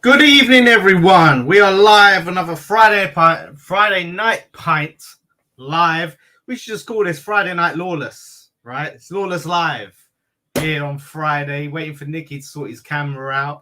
Good evening, everyone. We are live, another Friday night pint live. We should just call this Friday Night Lawless, right? It's Lawless Live here on Friday, waiting for Nicky to sort his camera out.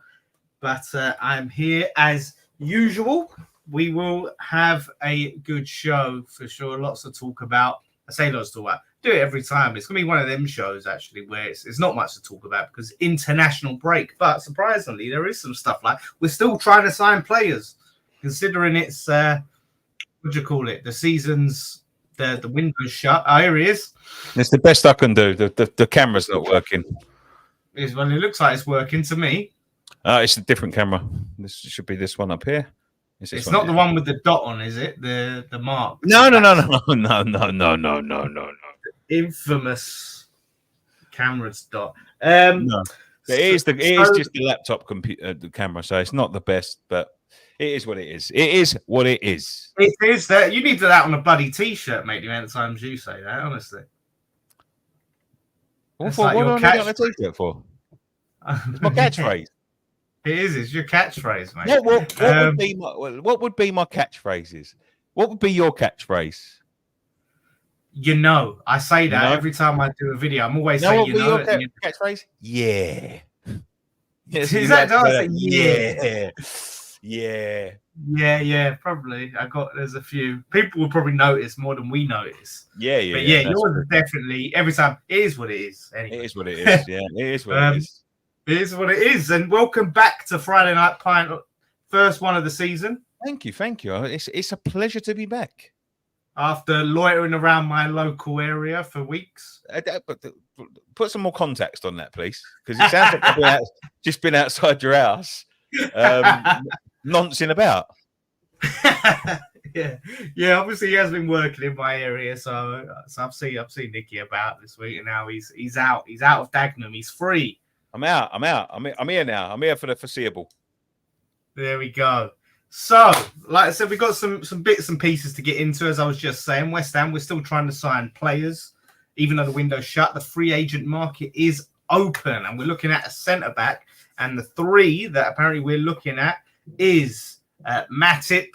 But I'm here as usual. We will have a good show for sure. Lots to talk about. I say lots to talk about. Do it every time. It's going to be one of them shows, actually, where it's not much to talk about because international break. But surprisingly, there is some stuff like we're still trying to sign players, considering it's, what do you call it? The season's, the window's shut. Oh, here he is. It's the best I can do. The camera's not working. Well, it looks like it's working to me. It's a different camera. This should be this one up here. It's not the one with the dot on, is it? The mark. No. Infamous camera's dot. No. It is just the laptop computer, the camera, so it's not the best, but it is what it is. It is what it is. It is that you need that on a bloody t-shirt, mate. The amount of times you say that, honestly. What do I need on a t-shirt for? It's my catchphrase. It is. It's your catchphrase, mate. What would be my catchphrases? What would be your catchphrase? You know, I say that every time I do a video. I'm always saying, you know, your catchphrase. Yeah. Yes, is that yeah. Yeah, probably. There's a few. People will probably notice more than we notice. Yeah. But yours is definitely every time. It is what it is. Anyway. It is what it is. Yeah, it is what it is. It is what it is. And welcome back to Friday Night Pint, first one of the season. Thank you. It's a pleasure to be back. After loitering around my local area for weeks. Put some more context on that, please, because it sounds like I've just been outside your house, noncing about. Yeah. Obviously, he has been working in my area, so I've seen Nicky about this week, and now he's out. He's out of Dagenham. He's free. I'm out. I'm here now. I'm here for the foreseeable. There we go. So, like I said, we've got some bits and pieces to get into. As I was just saying, West Ham, we're still trying to sign players. Even though the window's shut, the free agent market is open. And we're looking at a centre-back. And the three that apparently we're looking at is Matip,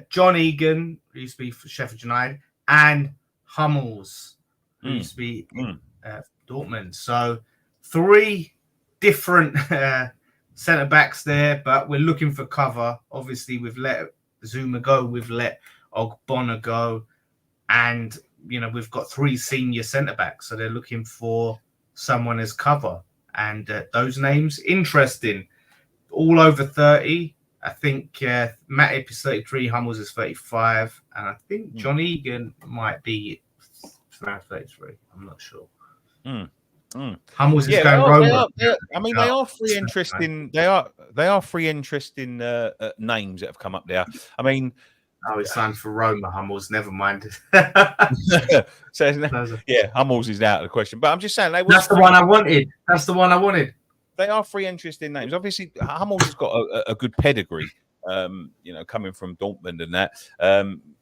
John Egan, who used to be for Sheffield United, and Hummels, who used to be Dortmund. So, three different centre backs there, but we're looking for cover. Obviously, we've let Zuma go, we've let Ogbonna go, and we've got three senior centre backs, so they're looking for someone as cover. And those names, interesting, all over 30. I think Matip is 33, Hummels is 35, and I think John Egan might be around 33. I'm not sure. Hummels is going Roma. They are three interesting. They are three interesting names that have come up there. I mean, it signed for Roma. Hummels, never mind. Hummels is out of the question. But I'm just saying that's the one I wanted. That's the one I wanted. They are three interesting names. Obviously, Hummels has got a good pedigree. Coming from Dortmund and that.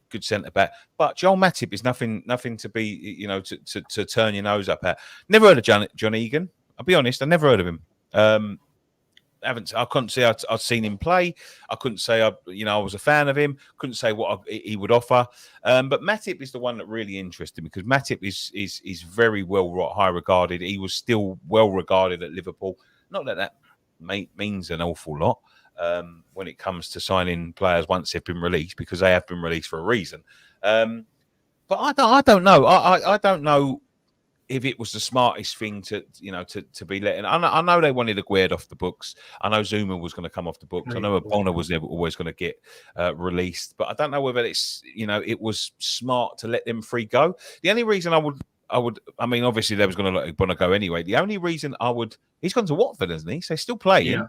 Good centre back, but Joel Matip is nothing to be, to turn your nose up at. Never heard of John Egan. I'll be honest, I never heard of him. I couldn't say I'd seen him play. I couldn't say I was a fan of him. Couldn't say what he would offer. But Matip is the one that really interested me because Matip is very high regarded. He was still well regarded at Liverpool. Not that means an awful lot. When it comes to signing players once they've been released, because they have been released for a reason. But I don't know. I don't know if it was the smartest thing to be letting. I know they wanted Aguerd off the books. I know Zuma was going to come off the books. I know Ogbonna was always going to get released. But I don't know whether it's it was smart to let them free go. The only reason I mean, obviously they was going to let Ogbonna go anyway. The only reason he's gone to Watford, hasn't he? So he's still playing. Yeah.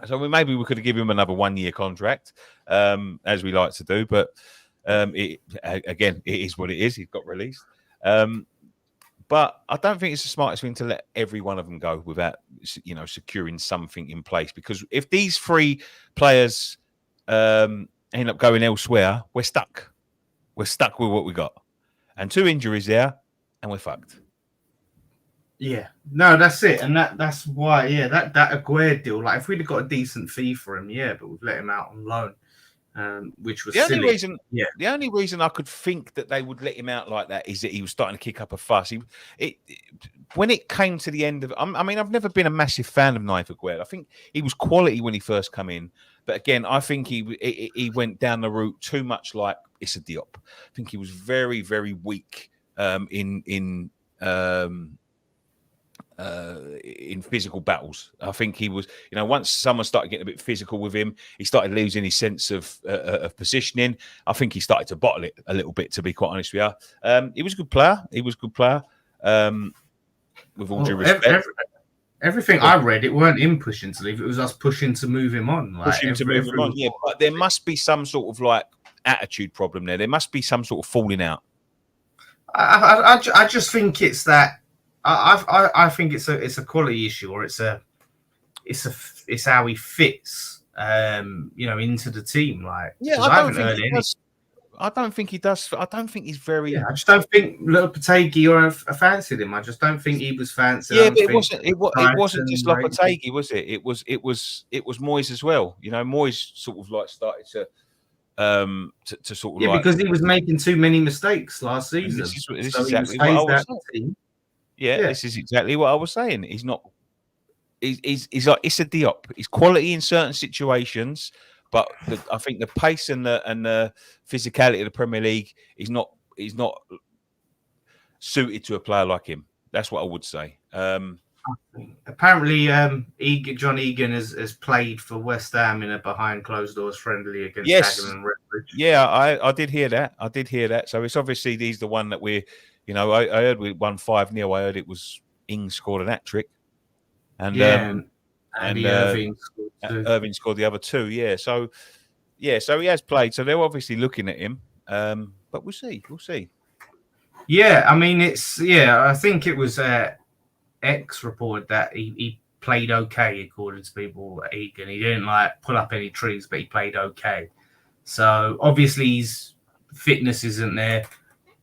So maybe we could have given him another 1-year contract, as we like to do. But it is what it is. He got released. But I don't think it's the smartest thing to let every one of them go without, securing something in place. Because if these three players end up going elsewhere, we're stuck. We're stuck with what we got. And 2 injuries there, and we're fucked. Yeah, no, that's it, and that's why, yeah, that Aguerd deal. Like, if we'd have got a decent fee for him, yeah, but we've let him out on loan, which was The only silly. reason, Yeah, the only reason I could think that they would let him out like that is that he was starting to kick up a fuss. When it came to the end of, I mean, I've never been a massive fan of Knife Aguerd. I think he was quality when he first come in, but again, I think he went down the route too much like Issa Diop. I think he was very, very weak in physical battles. I think he was, once someone started getting a bit physical with him, he started losing his sense of positioning. I think he started to bottle it a little bit, to be quite honest with you. He was a good player. With all due respect. Everything I read, it weren't him pushing to leave. It was us pushing to move him on. Push him to move him on, yeah. But there must be some sort of like attitude problem there. There must be some sort of falling out. I just think it's that. I think it's a quality issue, or it's how he fits, into the team. Like, yeah, I don't think he does. I don't think he does. I don't think he's very. Yeah, I just don't think Lopetegui or fancied him. I just don't think he was fancied. Yeah, but it wasn't. It wasn't just Lopetegui, was it? It was Moyes as well. Moyes sort of like started to sort of because he was making too many mistakes last season. This is exactly what I was saying. Yeah, this is exactly what I was saying. He's not. He's like Issa Diop. He's quality in certain situations, but I think the pace and the physicality of the Premier League is not suited to a player like him. That's what I would say. Apparently, John Egan has played for West Ham in a behind closed doors friendly against Dagenham and Redbridge. Yeah, I did hear that. So it's obviously he's the one that we're. I heard we won 5-0. I heard it was Ings scored an hat trick, and Irving scored the other two. Yeah, so he has played. So they're obviously looking at him, but we'll see. Yeah, I mean, I think it was X reported that he played okay according to people at Egan. He didn't like pull up any trees, but he played okay. So obviously his fitness isn't there.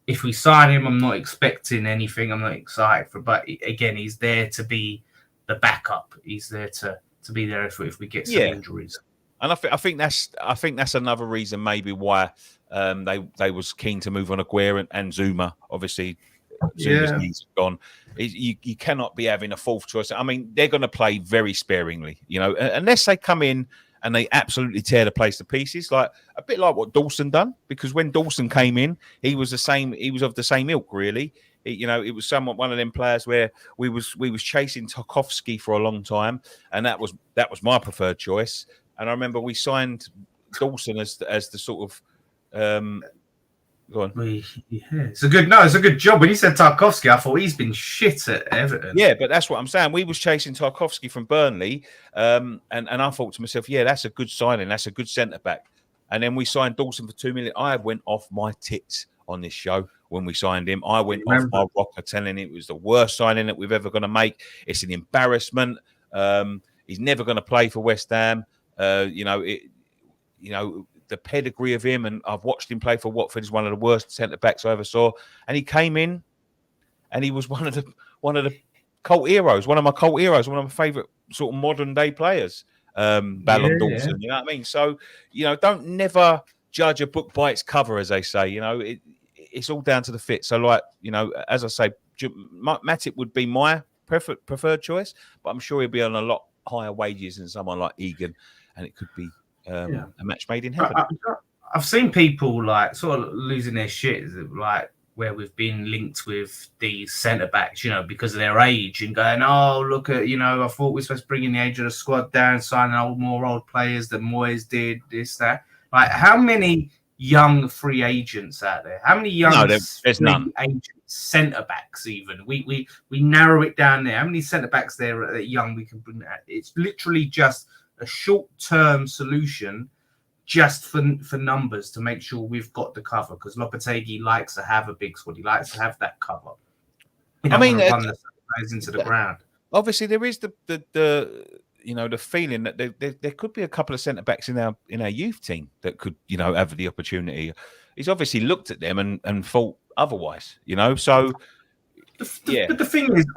If we sign him, I'm not expecting anything. I'm not excited for, but again, he's there to be the backup. He's there to be there if we get some injuries. And I think that's another reason maybe why they was keen to move on Aguerd and Zuma. Obviously, Zuma's knees have gone. You cannot be having a fourth choice. I mean, they're going to play very sparingly, unless they come in and they absolutely tear the place to pieces, like a bit like what Dawson done. Because when Dawson came in, he was the same. He was of the same ilk, really. It was somewhat one of them players where we was chasing Tarkowski for a long time, and that was my preferred choice. And I remember we signed Dawson as the sort of. Go on. It's a good job. When you said Tarkowski, I thought he's been shit at Everton. Yeah, but that's what I'm saying. We was chasing Tarkowski from Burnley, and I thought to myself, yeah, that's a good signing. That's a good centre back. And then we signed Dawson for $2 million. I went off my tits on this show when we signed him. I went off my rocker, telling him it was the worst signing that we've ever going to make. It's an embarrassment. He's never going to play for West Ham. The pedigree of him, and I've watched him play for Watford. He's one of the worst centre backs I ever saw. And he came in, and he was one of the cult heroes, one of my cult heroes, one of my favourite sort of modern day players. Dawson, you know what I mean? So don't never judge a book by its cover, as they say. It's all down to the fit. So, as I say, Matip would be my preferred choice, but I'm sure he'll be on a lot higher wages than someone like Egan, and it could be a match made in heaven. I've seen people like sort of losing their shit, like where we've been linked with these centre backs, because of their age, and going, oh, look at, I thought we were supposed to bring in the age of the squad down, signing more old players than Moyes did, this, that. Like, how many young free agents out there? How many young there's none. Agents, centre backs? Even we narrow it down there. How many centre backs there are young we can bring? It's literally just a short-term solution, just for numbers, to make sure we've got the cover, because Lopetegui likes to have a big squad. He likes to have that cover. I mean, run the players into the ground. Obviously, there is the feeling that there could be a couple of centre backs in our youth team that could have the opportunity. He's obviously looked at them and thought otherwise. So But the thing is,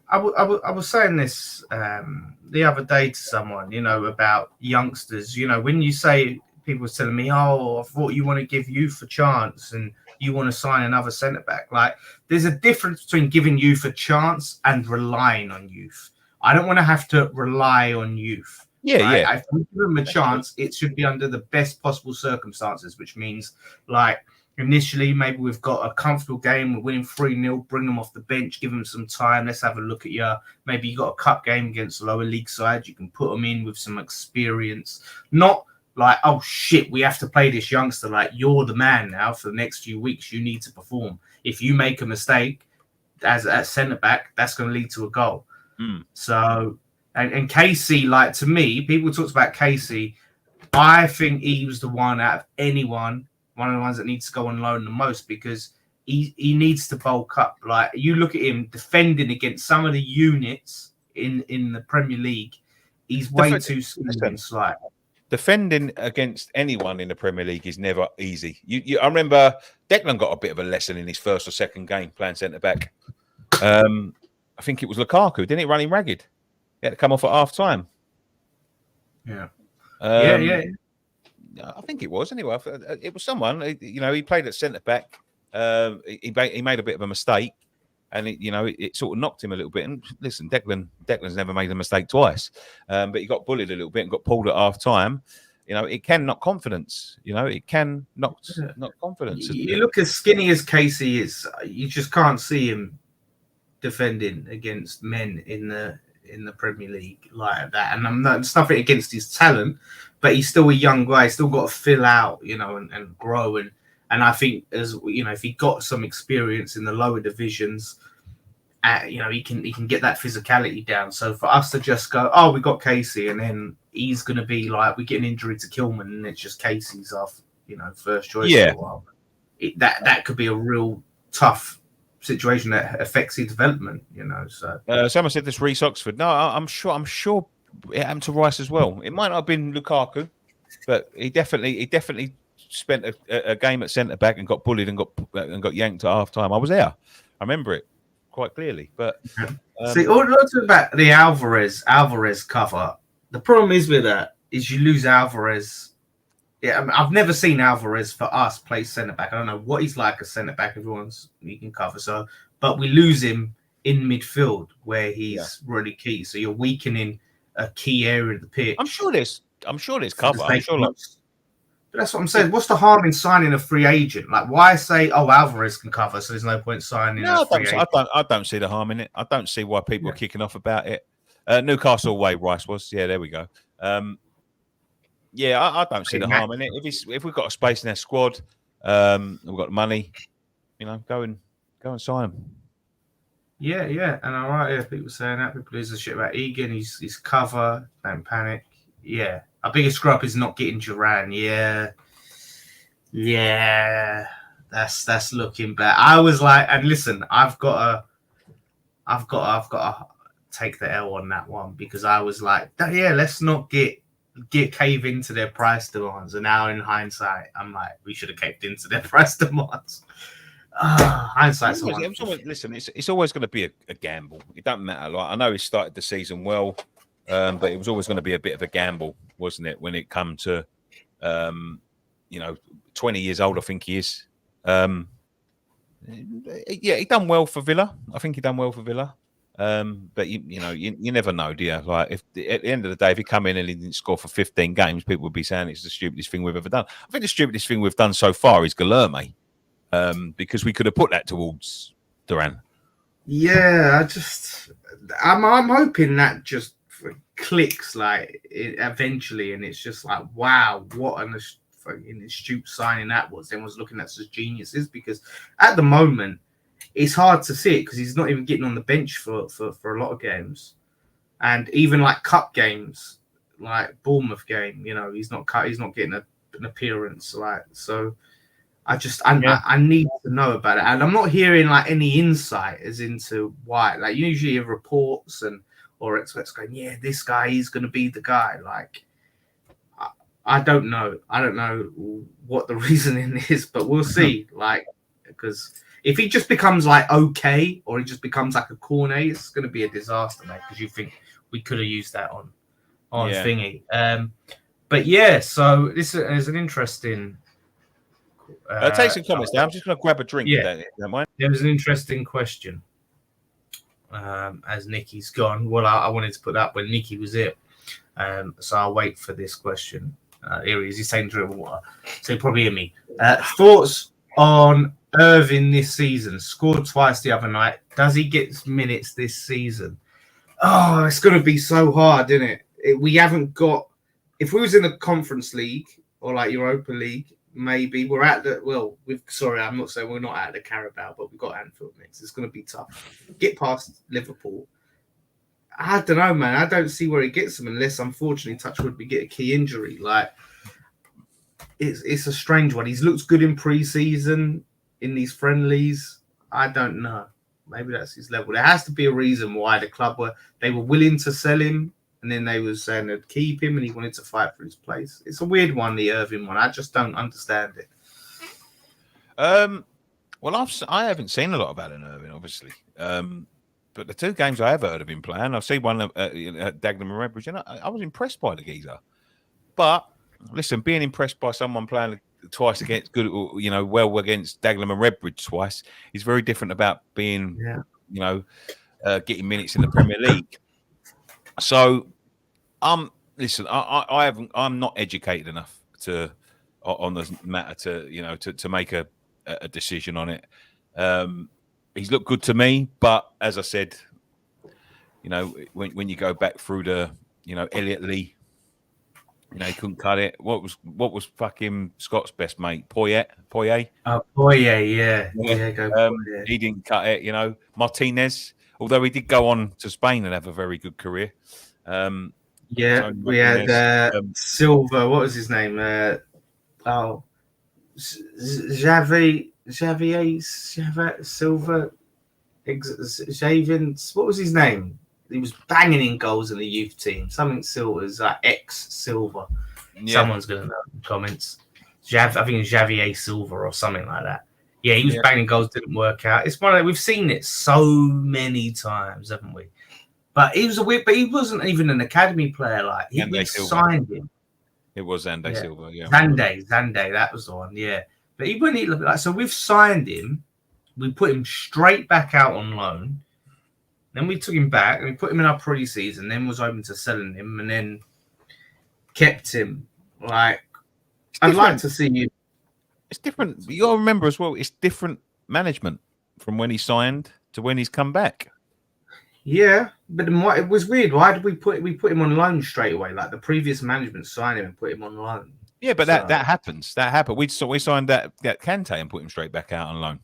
I was saying this the other day to someone, about youngsters. When you say people were telling me, "Oh, I thought you want to give youth a chance and you want to sign another centre back." Like, there's a difference between giving youth a chance and relying on youth. I don't want to have to rely on youth. Yeah, right? yeah. If we give them a chance, it should be under the best possible circumstances, which means like. Initially, maybe we've got a comfortable game. We're winning 3-0. Bring them off the bench. Give them some time. Let's have a look at you. Maybe you got a cup game against a lower league side. You can put them in with some experience. Not like, oh, shit, we have to play this youngster. Like, you're the man now for the next few weeks. You need to perform. If you make a mistake as a centre-back, that's going to lead to a goal. So, and Casey, like, to me, people talked about Casey. I think he was the one out of anyone, one of the ones that needs to go on loan the most, because he needs to bulk up. Like, you look at him defending against some of the units in the Premier League, he's way too slight. Defending against anyone in the Premier League is never easy. I remember Declan got a bit of a lesson in his first or second game playing centre back. I think it was Lukaku, didn't it? Run him ragged. He had to come off at half time. Yeah. Yeah. I think it was anyway. It was someone. He played at centre back. He made a bit of a mistake, and it sort of knocked him a little bit. And listen, Declan's never made a mistake twice, but he got bullied a little bit and got pulled at half time. It can knock confidence. It can knock confidence. You look as skinny as Casey is. You just can't see him defending against men in the Premier League like that. And it's nothing against his talent, but he's still a young guy. He's still got to fill out, and grow. And I think, as if he got some experience in the lower divisions, he can get that physicality down. So for us to just go, oh, we got Casey, and then he's going to be like, we get an injury to Kilman, and it's just Casey's off, first choice for a while. That could be a real tough situation that affects his development, So someone said this Reece Oxford. No, I'm sure it happened to Rice as well. It might not have been Lukaku, but he definitely spent a game at centre back and got bullied and got yanked at half time. I was there. I remember it quite clearly. But see, all about the Alvarez cover. The problem is with that is you lose Alvarez. Yeah, I've never seen Alvarez for us play centre back. I don't know what he's like as centre back. He can cover. So, but we lose him in midfield where he's really key. So you're weakening a key area of the pitch. I'm sure there's cover. But that's what I'm saying. What's the harm in signing a free agent? Like, why say, oh, Alvarez can cover, so there's no point signing a free agent? I don't see the harm in it. I don't see why people are kicking off about it. Newcastle away, Rice was. Yeah, there we go. I don't see the harm in it. If we've got a space in our squad, we've got money, go and sign him. Yeah, and all right, people saying that. People lose the shit about Egan. He's cover. Don't panic. Yeah, our biggest scrub is not getting Duran. Yeah, that's looking bad. I was like, and listen, I've got to take the L on that one, because I was like, let's not get cave into their price demands. And now in hindsight, I'm like, we should have caved into their price demands. Hindsight's listen, it's always going to be a gamble. It doesn't matter. Like, I know he started the season well, but it was always going to be a bit of a gamble, wasn't it? When it come to 20 years old, I think he is. He done well for Villa. I think he done well for Villa. But you never know, do you? Like, if at the end of the day, if he come in and he didn't score for 15 games, people would be saying it's the stupidest thing we've ever done. I think the stupidest thing we've done so far is Guilherme, because we could have put that towards Duran. Yeah, I'm hoping that just clicks eventually, and it's just like, wow, what an astute signing that was. Everyone's looking at such geniuses, because at the moment it's hard to see it because he's not even getting on the bench for a lot of games, and even like cup games, like Bournemouth game, he's not getting an appearance. So I need to know about it, and I'm not hearing like any insight as into why. Like, usually you have reports or experts going, yeah, this guy is going to be the guy. Like, I don't know what the reasoning is, but we'll see. Like, Because if he just becomes like okay, or he just becomes like a cornet, it's going to be a disaster, mate. Because you think we could have used that on thingy. But yeah, so this is an interesting. Take some comments down. I'm just going to grab a drink. Yeah, don't mind. There was an interesting question. As Nikki's gone, well, I wanted to put that when Nikki was here. So I'll wait for this question. Here he is. He's saying drink water. So he'll probably hear me. Thoughts on Irving this season? Scored twice the other night. Does he get minutes this season? Oh, it's going to be so hard, isn't it? We haven't got. If we was in the Conference League or like Europa League, maybe we're at the. Well, sorry, I'm not saying we're not at the Carabao, but we've got Anfield next. It's going to be tough. Get past Liverpool. I don't know, man. I don't see where he gets them unless, unfortunately, touchwood, we get a key injury. Like, it's a strange one. He's looked good in pre-season, in these friendlies. I don't know. Maybe that's his level. There has to be a reason why the club were willing to sell him, and then they were saying they'd keep him, and he wanted to fight for his place. It's a weird one, the Irving one. I just don't understand it. Well, I haven't seen a lot about Irving, obviously. But the 2 games I have heard of him playing, I've seen one at Dagenham and Redbridge, and I was impressed by the geezer. But listen, being impressed by someone playing twice against well against Dagenham and Redbridge twice is very different about being, getting minutes in the Premier League. So, listen, I'm not educated enough on the matter to make a decision on it. He's looked good to me, but as I said, when you go back through the, Elliot Lee, he couldn't cut it. What was fucking Scott's best mate, Poyet? Oh, Poyet, yeah. He didn't cut it. Martinez, although he did go on to Spain and have a very good career. We had Silva. What was his name? Xavier Silva, Javian. What was his name? He was banging in goals in the youth team. Something Silva's like ex-Silva. Yeah. Someone's going to know in the comments. I think it's Xavier Silva or something like that. Yeah, he was banging goals, didn't work out. It's one of we've seen it so many times, haven't we? But he wasn't even an academy player. Like we signed him. It was Zande Silva, yeah. Zande, that was the one, yeah. But he wouldn't look like so. We've signed him. We put him straight back out on loan. Then we took him back and we put him in our pre-season. Then was open to selling him, and then kept him. Like I'd like to see you. It's different. You got to remember as well. It's different management from when he signed to when he's come back. Yeah, but it was weird. Why did we put him on loan straight away? Like the previous management signed him and put him on loan. Yeah, but that happens. That happened. We signed that Kante and put him straight back out on loan.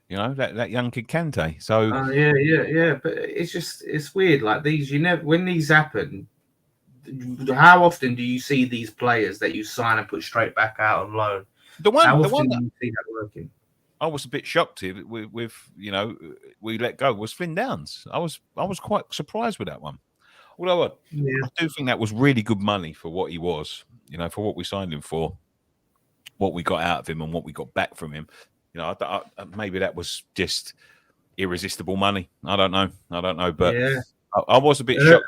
That young kid Kante. So yeah. But it's weird. Like these, when these happen. How often do you see these players that you sign and put straight back out on loan? How often do you see that working? I was a bit shocked with we let go was Flynn Downs. I was quite surprised with that one. Although I do think that was really good money for what he was, for what we signed him for, what we got out of him and what we got back from him. Maybe that was just irresistible money. I don't know, but I was a bit shocked.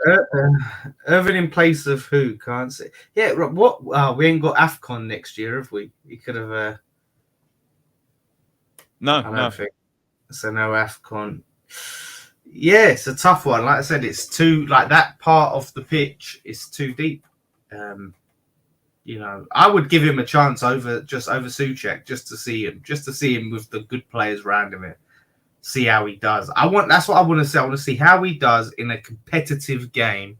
Irving in place of who? Can't say. Yeah, what? We ain't got AFCON next year, have we? You could have. No. So no AFCON. Yeah, it's a tough one. Like I said, it's too that part of the pitch is too deep. I would give him a chance over Suchek just to see him with the good players around him. See how he does. That's what I want to see. I want to see how he does in a competitive game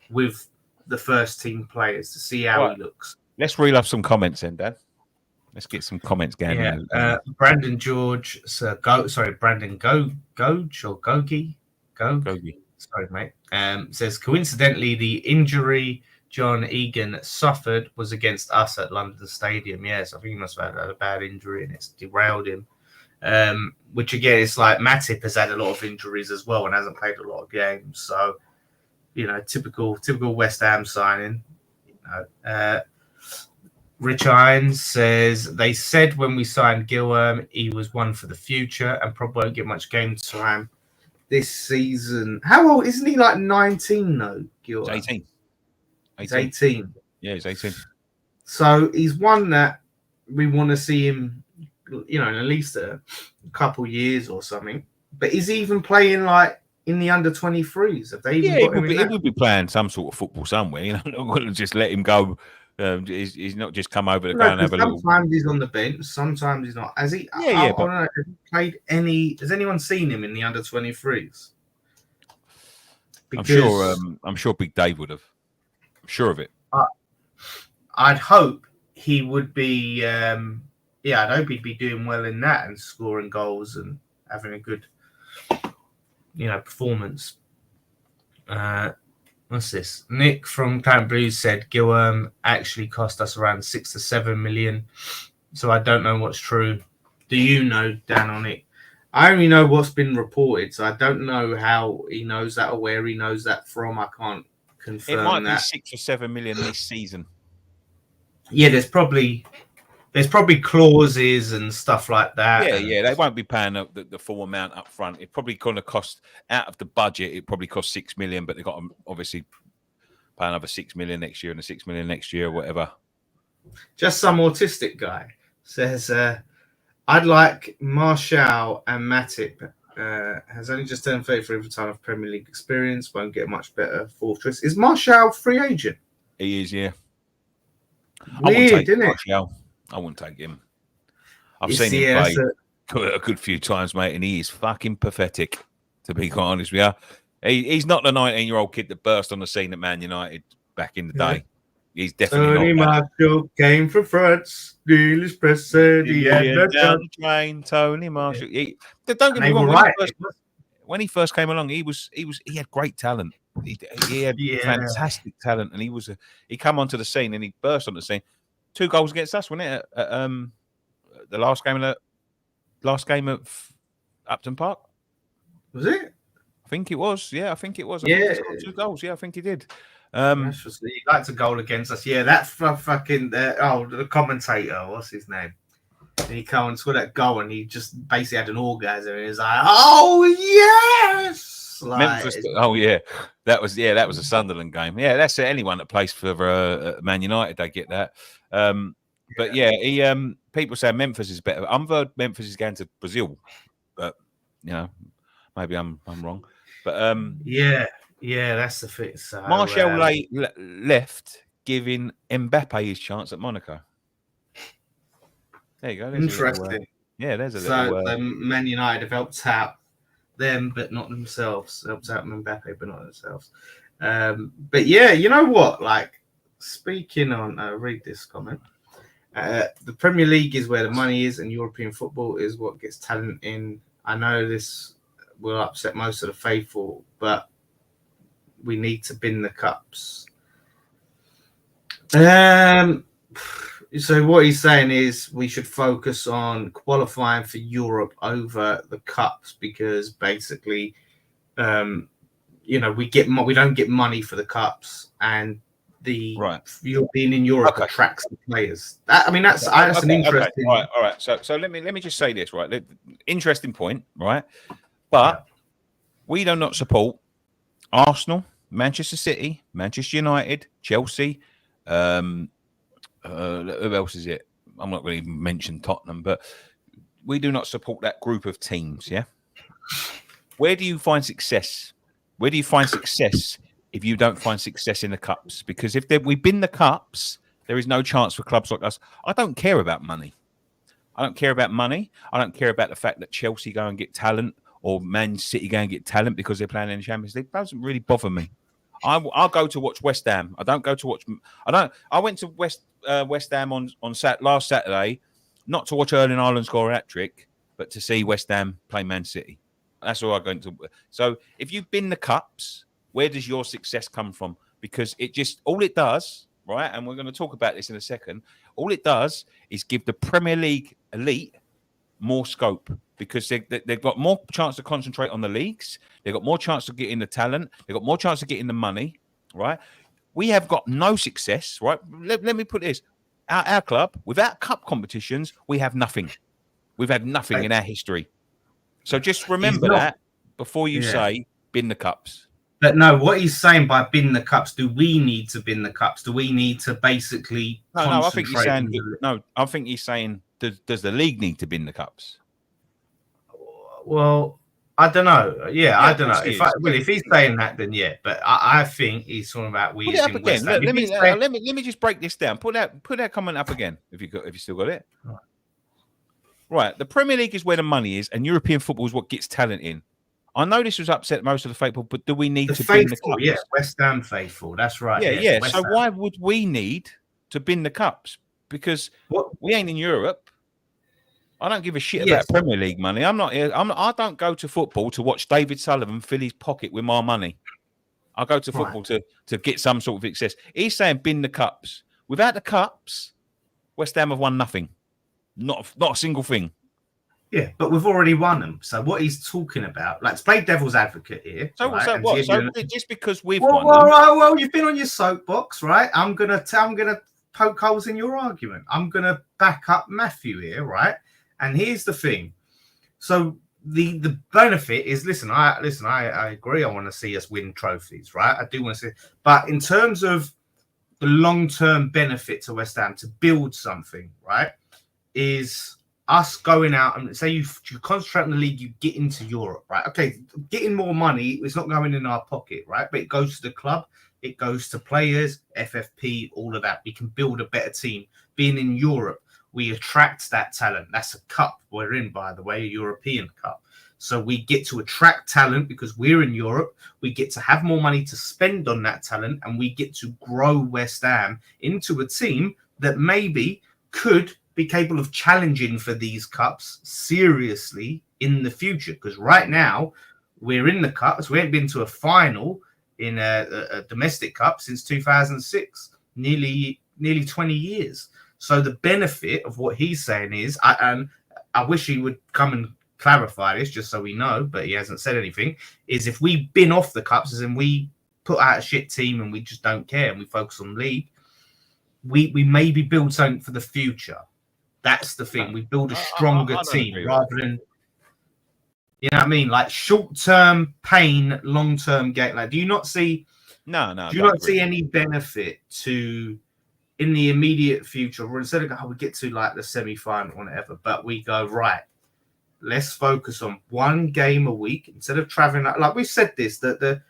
with the first team players to see how he looks. Let's reel off some comments then, Dan. Let's get some comments going. Yeah. Brandon George, Brandon Gogi. Sorry, mate. Says coincidentally the injury John Egan suffered was against us at London Stadium. Yes, I think he must have had a bad injury and it's derailed him. Which again, it's like Matip has had a lot of injuries as well and hasn't played a lot of games. So, typical West Ham signing. Rich Hines says they said when we signed Gilworm he was one for the future and probably won't get much game time this season. How old isn't he? Like 19 though. He's Gilworm. 18. He's 18. Yeah, he's 18. So he's one that we want to see him, in at least a couple years or something. But is he even playing like in the under 23s? Have they even got him in that? He would be playing some sort of football somewhere. Not going to just let him go. He's not just come over to go and have a little. Sometimes he's on the bench, sometimes he's not. Has he? I don't know. Has he played any? Has anyone seen him in the under 23s? I'm sure Big Dave would have. I'm sure of it. I'd hope he would be. I'd hope he'd be doing well in that and scoring goals and having a good, performance. What's this? Nick from Camp Blues said Gilworm actually cost us around 6 to 7 million. So I don't know what's true. Do you know, Dan, on it? I only know what's been reported, so I don't know how he knows that or where he knows that from. I can't confirm that. It might be 6 or 7 million this season. Yeah, there's probably clauses and stuff like that. Yeah, they won't be paying the full amount up front. It probably going to cost out of the budget. It probably cost 6 million, but they've got to obviously pay another 6 million next year and a 6 million next year, or whatever. Just some autistic guy says, "I'd like Martial and Matip. Has only just turned 33 for time of Premier League experience. Won't get much better fourth choice. Is Martial free agent? He is, yeah. Weird, isn't it? I wouldn't take him. I've seen him play a good few times, mate, and he is fucking pathetic, to be quite honest with you. He's not the 19-year-old kid that burst on the scene at Man United back in the day. He's definitely not. Tony Marshall came from France. Dealers press said he had no down the train. Tony Marshall. Don't get me wrong. When he first came along, he had great talent. He had fantastic talent, and he come onto the scene and he burst on the scene. 2 goals against us, wasn't it? At the last game of Upton Park. Was it? I think it was. Yeah, I think it was. Yeah, 2 goals. Yeah, I think he did. He liked a goal against us. Yeah, that fucking the commentator. What's his name? And he come and scored that goal, and he just basically had an orgasm. And he was like, "Oh yes!" Memphis. Oh yeah, that was a Sunderland game. Yeah, that's it. Anyone that plays for Man United, they get that. But yeah, people say Memphis is better. I've heard Memphis is going to Brazil, but maybe I'm wrong. But yeah, that's the thing. So, Martial left, giving Mbappe his chance at Monaco. There you go. Interesting. There's a little. So Man United have helped out them, but not themselves. Helped out Mbappe, but not themselves. But yeah, you know what? Like, speaking on, read this comment. The Premier League is where the money is, and European football is what gets talent in. I know this will upset most of the faithful, but we need to bin the cups. So what he's saying is we should focus on qualifying for Europe over the cups because basically, we don't get money for the cups, and the European in Europe attracts the players. That's an interesting. Okay. All right. So let me just say this, right? Interesting point, right? But we do not support Arsenal, Manchester City, Manchester United, Chelsea. Who else is it? I'm not going to even mention Tottenham, but we do not support that group of teams. Yeah. Where do you find success? Where do you find success if you don't find success in the cups? Because if we bin the cups, there is no chance for clubs like us. I don't care about money. I don't care about the fact that Chelsea go and get talent or Man City go and get talent because they're playing in the Champions League. It doesn't really bother me. I'll go to watch West Ham. I don't go to watch. I went to West Ham on last Saturday, not to watch Erling Haaland score a hat trick, but to see West Ham play Man City. That's all I go into. So if you've been the cups, where does your success come from? Because all it does, right? And we're going to talk about this in a second. All it does is give the Premier League elite more scope because they've got more chance to concentrate on the leagues. They've got more chance to get in the talent. They've got more chance to get in the money, right? We have got no success, right? Let me put this. Our club, without cup competitions, we have nothing. We've had nothing in our history. So just remember that before you say bin the cups. But no, what he's saying by bin the cups, do we need to bin the cups? Do we need to basically I think he's saying I think he's saying does the league need to bin the cups? Well, I don't know. Yeah, I don't know. If he's saying that, then yeah. But I think he's talking about we. Put it up again. Let me just break this down. Put that comment up again if you still got it. Right. The Premier League is where the money is, and European football is what gets talent in. I know this was upset most of the faithful, but do we need to bin the cups? Yeah, West Ham faithful. That's right. Yeah. So why would we need to bin the cups? Because we ain't in Europe. I don't give a shit about Premier League money. I don't go to football to watch David Sullivan fill his pocket with my money. I go to football to get some sort of success. He's saying bin the cups. Without the cups, West Ham have won nothing. Not a single thing. Yeah, but we've already won them. So what he's talking about, let's play devil's advocate here. So what? So just because we've won them. Well, you've been on your soapbox, right? I'm gonna poke holes in your argument. I'm gonna back up Matthew here, right? And here's the thing. So the benefit is, listen, I agree. I want to see us win trophies, right? I do want to see, but in terms of the long-term benefit to West Ham to build something, right, is us going out and say you concentrate on the league, you get into Europe, right? Okay, getting more money, it's not going in our pocket, right? But it goes to the club, it goes to players, FFP, all of that. We can build a better team. Being in Europe, we attract that talent. That's a cup we're in, by the way, a European cup. So we get to attract talent because we're in Europe. We get to have more money to spend on that talent, and we get to grow West Ham into a team that maybe could be capable of challenging for these cups seriously in the future. Because right now we're in the cups. We ain't been to a final in a domestic cup since 2006, nearly 20 years. So the benefit of what he's saying is, I wish he would come and clarify this just so we know, but he hasn't said anything, is if we bin off the cups as in we put out a shit team and we just don't care and we focus on league, we maybe build something for the future. That's the thing. We build a stronger team rather than, you know what I mean? Like short-term pain, long-term gain. Like, do you not see? No. Do you not see any benefit to in the immediate future, or instead of we get to like the semi-final or whatever, but we go right? Let's focus on one game a week instead of traveling. Like we said this, that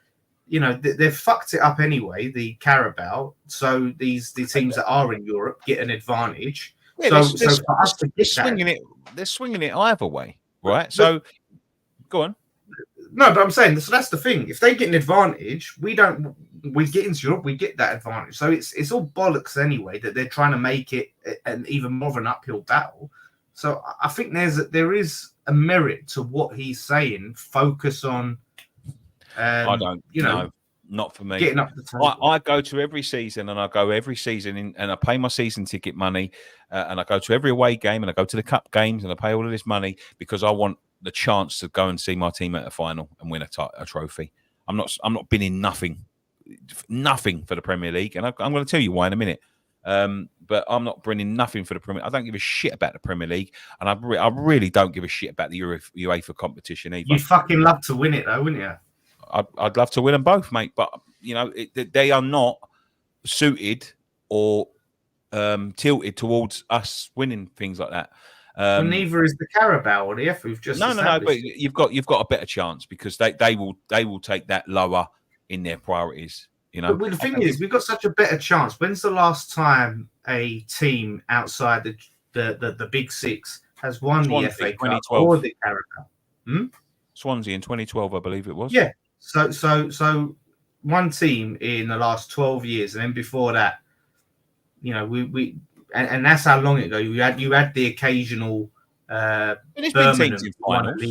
they've fucked it up anyway. The Carabao, so the teams that are in Europe get an advantage. Yeah, so for us to get they're swinging it either way, right? So, go on. No, but I'm saying, so that's the thing. If they get an advantage, we get into Europe, we get that advantage. So it's all bollocks anyway that they're trying to make it an even more of an uphill battle. So I think there is a merit to what he's saying. Focus on. I don't, not for me. Getting up the table. I go to every season, and I go every season and I pay my season ticket money, and I go to every away game, and I go to the cup games, and I pay all of this money because I want the chance to go and see my team at a final and win a trophy. I'm not binning nothing for the Premier League, and I'm going to tell you why in a minute. But I'm not bringing nothing for the Premier. I don't give a shit about the Premier League, and I really don't give a shit about the UEFA competition either. You fucking love to win it, though, wouldn't you? I'd love to win them both, mate. But they are not suited or tilted towards us winning things like that. Well, neither is the Carabao or the F. We've just no. But you've got a better chance because they will take that lower in their priorities. But the thing is, we've got such a better chance. When's the last time a team outside the Big Six has won the FA Cup or the Carabao? Swansea in 2012, I believe it was. Yeah. So one team in the last 12 years, and then before that, we and that's how long ago you had the occasional. There's been teams in finals,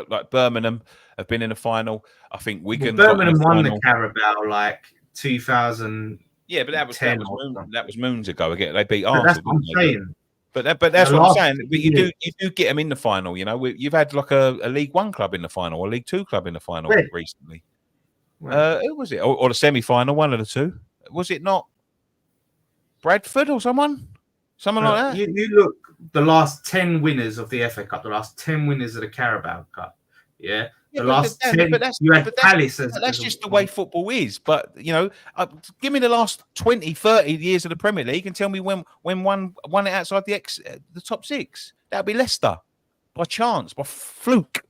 like Birmingham have been in a final. I think Wigan. Birmingham won the Carabao like 2000. Yeah, but that was moons ago. Again, they beat Arsenal. That's what I'm saying. But that's what I'm saying. But you do get them in the final. You've had like a League One club in the final, a League Two club in the final recently. Who was it? Or the semi-final? One of the two. Was it not? Bradford or someone like that. You look the last 10 winners of the FA Cup, the last 10 winners of the Carabao Cup. Yeah. The last 10, you had Palace that's just the way football is. But, you know, give me the last 20, 30 years of the Premier League and tell me when one won it outside the top 6. That would be Leicester. By chance, by fluke.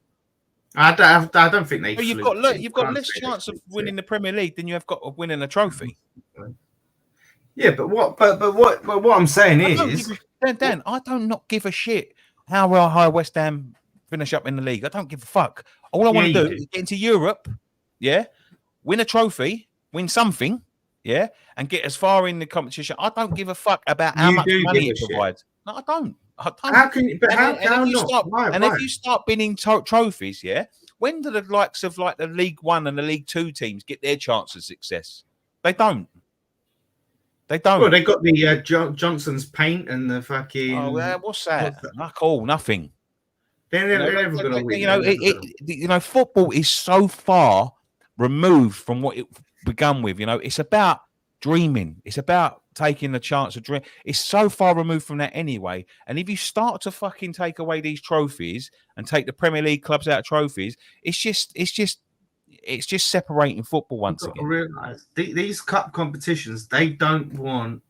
I don't think they. So you've got less chance of winning the Premier League than you have got of winning a trophy. Yeah, but what I'm saying is, Dan, I don't not give a shit how high West Ham finish up in the league. I don't give a fuck. All I want to do is get into Europe, win a trophy, win something, and get as far in the competition. I don't give a fuck about how much money it provides. No, I don't. How can you? But if you start winning trophies, when do the likes of like the League One and the League Two teams get their chance of success? They don't. Well, they got the Johnson's paint and the fucking. Oh, what's that? Cool, nothing. They're never going to win. You know, football is so far removed from what it began with. You know, it's about dreaming. It's about taking the chance of dream. It's so far removed from that anyway. And if you start to fucking take away these trophies and take the Premier League clubs out of trophies, it's just separating football once again. Realize these cup competitions, they don't want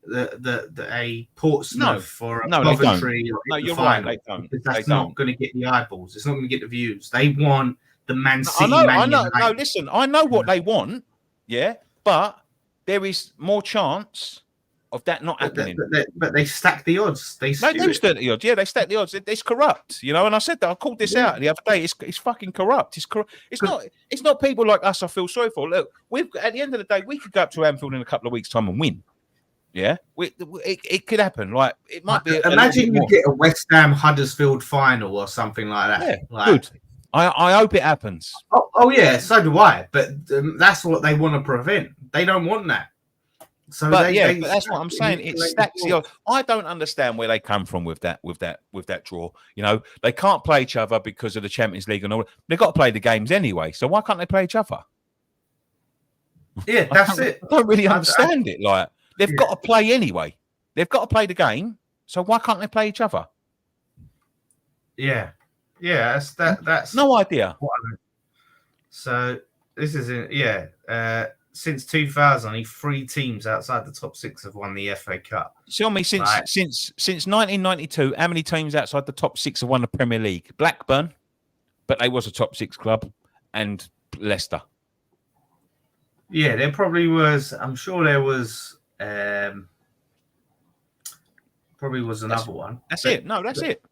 a Portsmouth or a Coventry. No, you're right. They don't. That's not going to get the eyeballs. It's not going to get the views. They want the Man City. I know. No, listen. I know what they want. Yeah, but there is more chance of that not happening. But they stack the odds. They do stack the odds. Yeah, they stack the odds. It's corrupt, you know. And I said that. I called this out the other day. It's fucking corrupt. It's corrupt. It's not people like us I feel sorry for. Look, at the end of the day, we could go up to Anfield in a couple of weeks' time and win. Yeah, it could happen. Like it might be. Imagine you get a West Ham Huddersfield final or something like that. Yeah, good. I hope it happens. Oh yeah, so do I. But that's what they want to prevent. They don't want that. So but that's what I'm saying. It stacks the odds. I don't understand where they come from with that draw. You know, they can't play each other because of the Champions League and all. They've got to play the games anyway. So why can't they play each other? Yeah, that's it. I don't really understand it. Like they've got to play anyway. They've got to play the game. So why can't they play each other? Yeah. Yeah, that's no idea. So this is it. Yeah. Since 2000, only 3 teams outside the top 6 have won the FA Cup. Tell me, since 1992, how many teams outside the top 6 have won the Premier League? Blackburn, but they was a top 6 club, and Leicester. Yeah, there probably was. I'm sure there was. Probably was another one. That's it. No, that's it.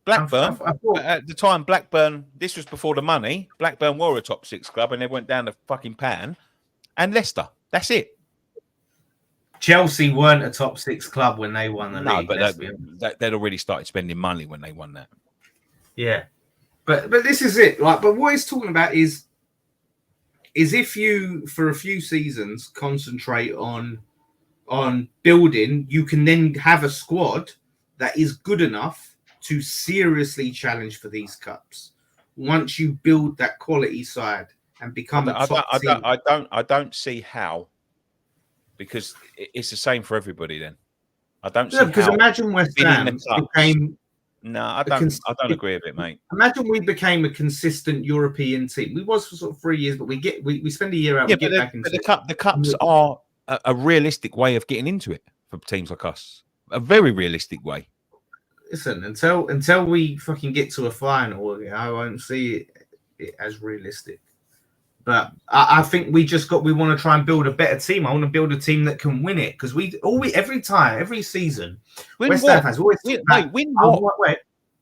Blackburn, I thought, at the time, Blackburn, this was before the money. Blackburn were a top 6 club and they went down the fucking pan. And Leicester, that's it. Chelsea weren't a top 6 club when they won the league. But they'd already started spending money when they won that. Yeah. But this is it. Like, but what he's talking about is if you, for a few seasons, concentrate on building, you can then have a squad that is good enough to seriously challenge for these cups. Once you build that quality side and become a top team. I don't see how, because it's the same for everybody. Then I don't see because how imagine West Ham became. No, I don't agree with it, mate. Imagine we became a consistent European team. We was for sort of 3 years, but we spend a year out. Yeah, the cups are a realistic way of getting into it for teams like us. A very realistic way. Listen, until we fucking get to a final, I won't see it as realistic. But I think we want to try and build a better team. I want to build a team that can win it because every season, West Ham fans always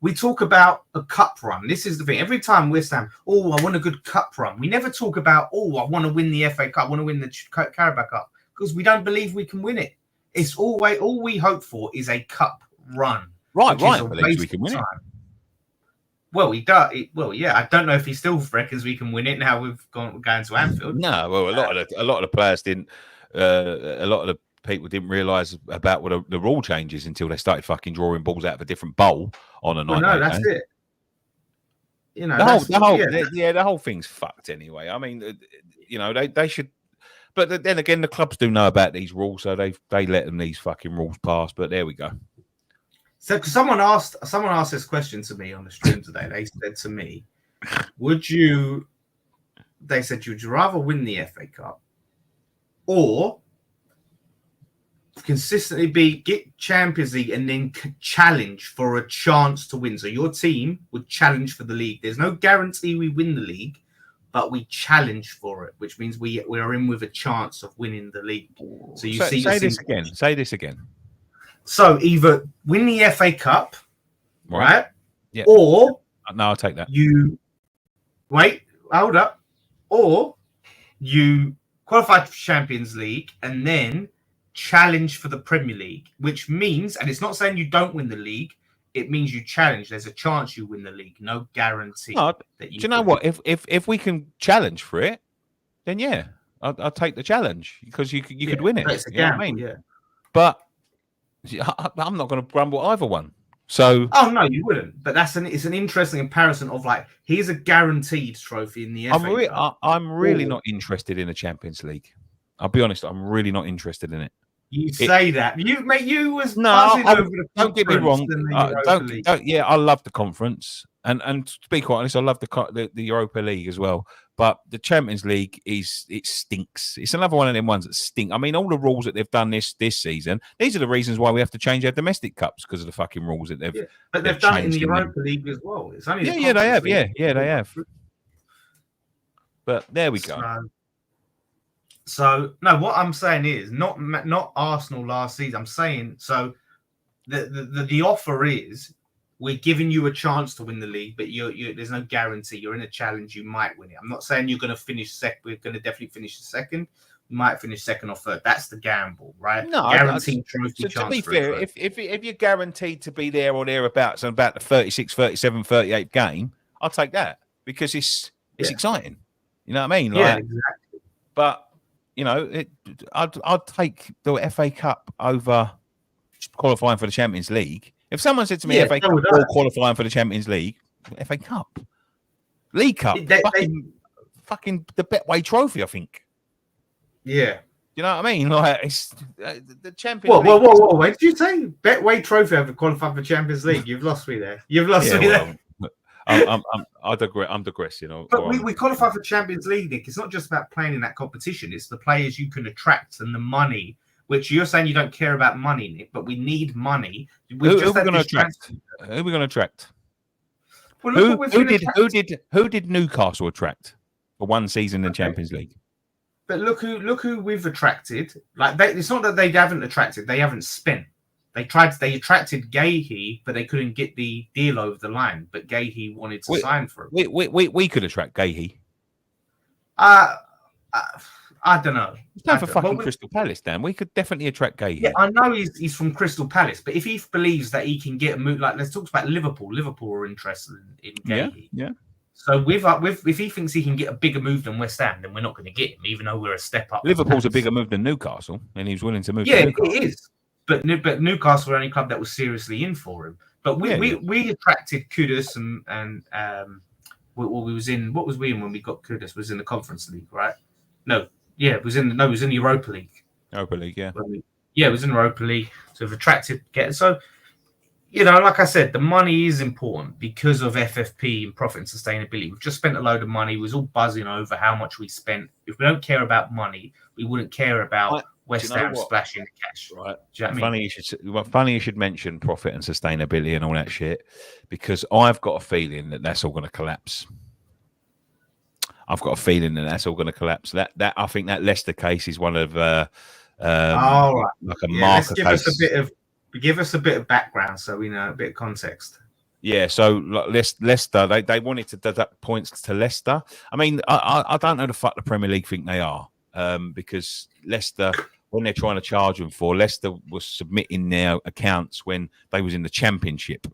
we talk about a cup run. This is the thing. Every time West Ham, I want a good cup run. We never talk about, I want to win the FA Cup, I want to win the Carabao Cup because we don't believe we can win it. It's all we hope for is a cup run. Right. Believes we can win it. Well, he does. Yeah. I don't know if he still reckons we can win it now. We're going to Anfield. No, well, a lot of the players didn't. A lot of the people didn't realise about what the rule changes until they started fucking drawing balls out of a different bowl on a night. No, that's it. You know, the whole thing's fucked anyway. I mean, you know, they should But then again, the clubs do know about these rules, so they let them these fucking rules pass. But there we go. So, cause someone asked this question to me on the stream today. They said to me, "Would you?" They said, "Would you rather win the FA Cup or consistently get Champions League and then challenge for a chance to win?" So your team would challenge for the league. There's no guarantee we win the league, but we challenge for it, which means we are in with a chance of winning the league. So you say this again. Say this again. So either win the FA Cup, right? Yeah. Or no, I'll take that. You wait, hold up, or you qualify for Champions League and then challenge for the Premier League, which means, and it's not saying you don't win the league, it means you challenge. There's a chance you win the league, no guarantee. That you do you know what? If we can challenge for it, then yeah, I'll take the challenge because you could win it. It's a gamble, I mean? Yeah. But I'm not going to grumble either one. So no, you wouldn't. But it's an interesting comparison of like, here's a guaranteed trophy in the FA Cup. I'm really not interested in the Champions League. I'll be honest, I'm really not interested in it. You say that. You was buzzing over the don't get me wrong. Yeah, I love the conference. And to be quite honest, I love the Europa League as well. But the Champions League it stinks. It's another one of them ones that stink. I mean, all the rules that they've done this season, these are the reasons why we have to change our domestic cups because of the fucking rules that they've. Yeah, but they've done it in the Europa League as well. It's only they have. Yeah, they have. But there we go. So no, what I'm saying is not Arsenal last season. I'm saying so. The offer is, we're giving you a chance to win the league, but there's no guarantee. You're in a challenge, you might win it. I'm not saying you're going to finish second. We're going to definitely finish second. We might finish second or third. That's the gamble, right? No, guaranteed trophy so chance. To be fair, if you're guaranteed to be there or thereabouts and about the 36, 37, 38 game, I'll take that because it's exciting. You know what I mean? Like, exactly. But I'd take the FA Cup over qualifying for the Champions League. If someone said to me, FA Cup or qualifying for the Champions League, FA Cup, League Cup, fucking the Betway Trophy, I think. Yeah. You know what I mean? Like, it's the Champions League. Whoa. What did you say? Betway Trophy over qualifying for Champions League. You've lost me there. I'm digressing. But we qualify for Champions League, Nick. It's not just about playing in that competition. It's the players you can attract and the money, which you're saying you don't care about money, Nick, but we need money. Who are we going to attract? Who are we going to attract? Well, who did Newcastle attract for one season in Champions League? But look who we've attracted. Like it's not that they haven't attracted; they haven't spent. They attracted Gahey, but they couldn't get the deal over the line. But Gahey wanted to sign for him. We could attract Gahey. I don't know. He's done for fucking Crystal Palace, Dan. We could definitely attract Gahey. Yeah, I know he's from Crystal Palace, but if he believes that he can get a move, like let's talk about Liverpool. Liverpool are interested in Gahey. Yeah. So if he thinks he can get a bigger move than West Ham, then we're not going to get him, even though we're a step up. Liverpool's a bigger move than Newcastle, and he's willing to move. Yeah, to Newcastle. it is. But Newcastle were the only club that was seriously in for him. But we attracted Kudus and we was in. What was we in when we got Kudus? Was in the Conference League, right? No, yeah, it was in the Europa League. Europa League, yeah. It was in Europa League. So we've attracted so. Like I said, the money is important because of FFP and profit and sustainability. We've just spent a load of money. We was all buzzing over how much we spent. If we don't care about money, we wouldn't care about West Ham splashing the cash. Right. Do you know what I mean? Funny you should mention profit and sustainability and all that shit, because I've got a feeling that that's all going to collapse. I've got a feeling that that's all going to collapse. That I think that Leicester case is one of like a marker case. Give us a bit of background so we know a bit of context. Yeah, so Leicester, they wanted to deduct points to Leicester. I mean, I don't know the fuck the Premier League think they are, because Leicester, when they're trying to charge them for, Leicester was submitting their accounts when they was in the Championship.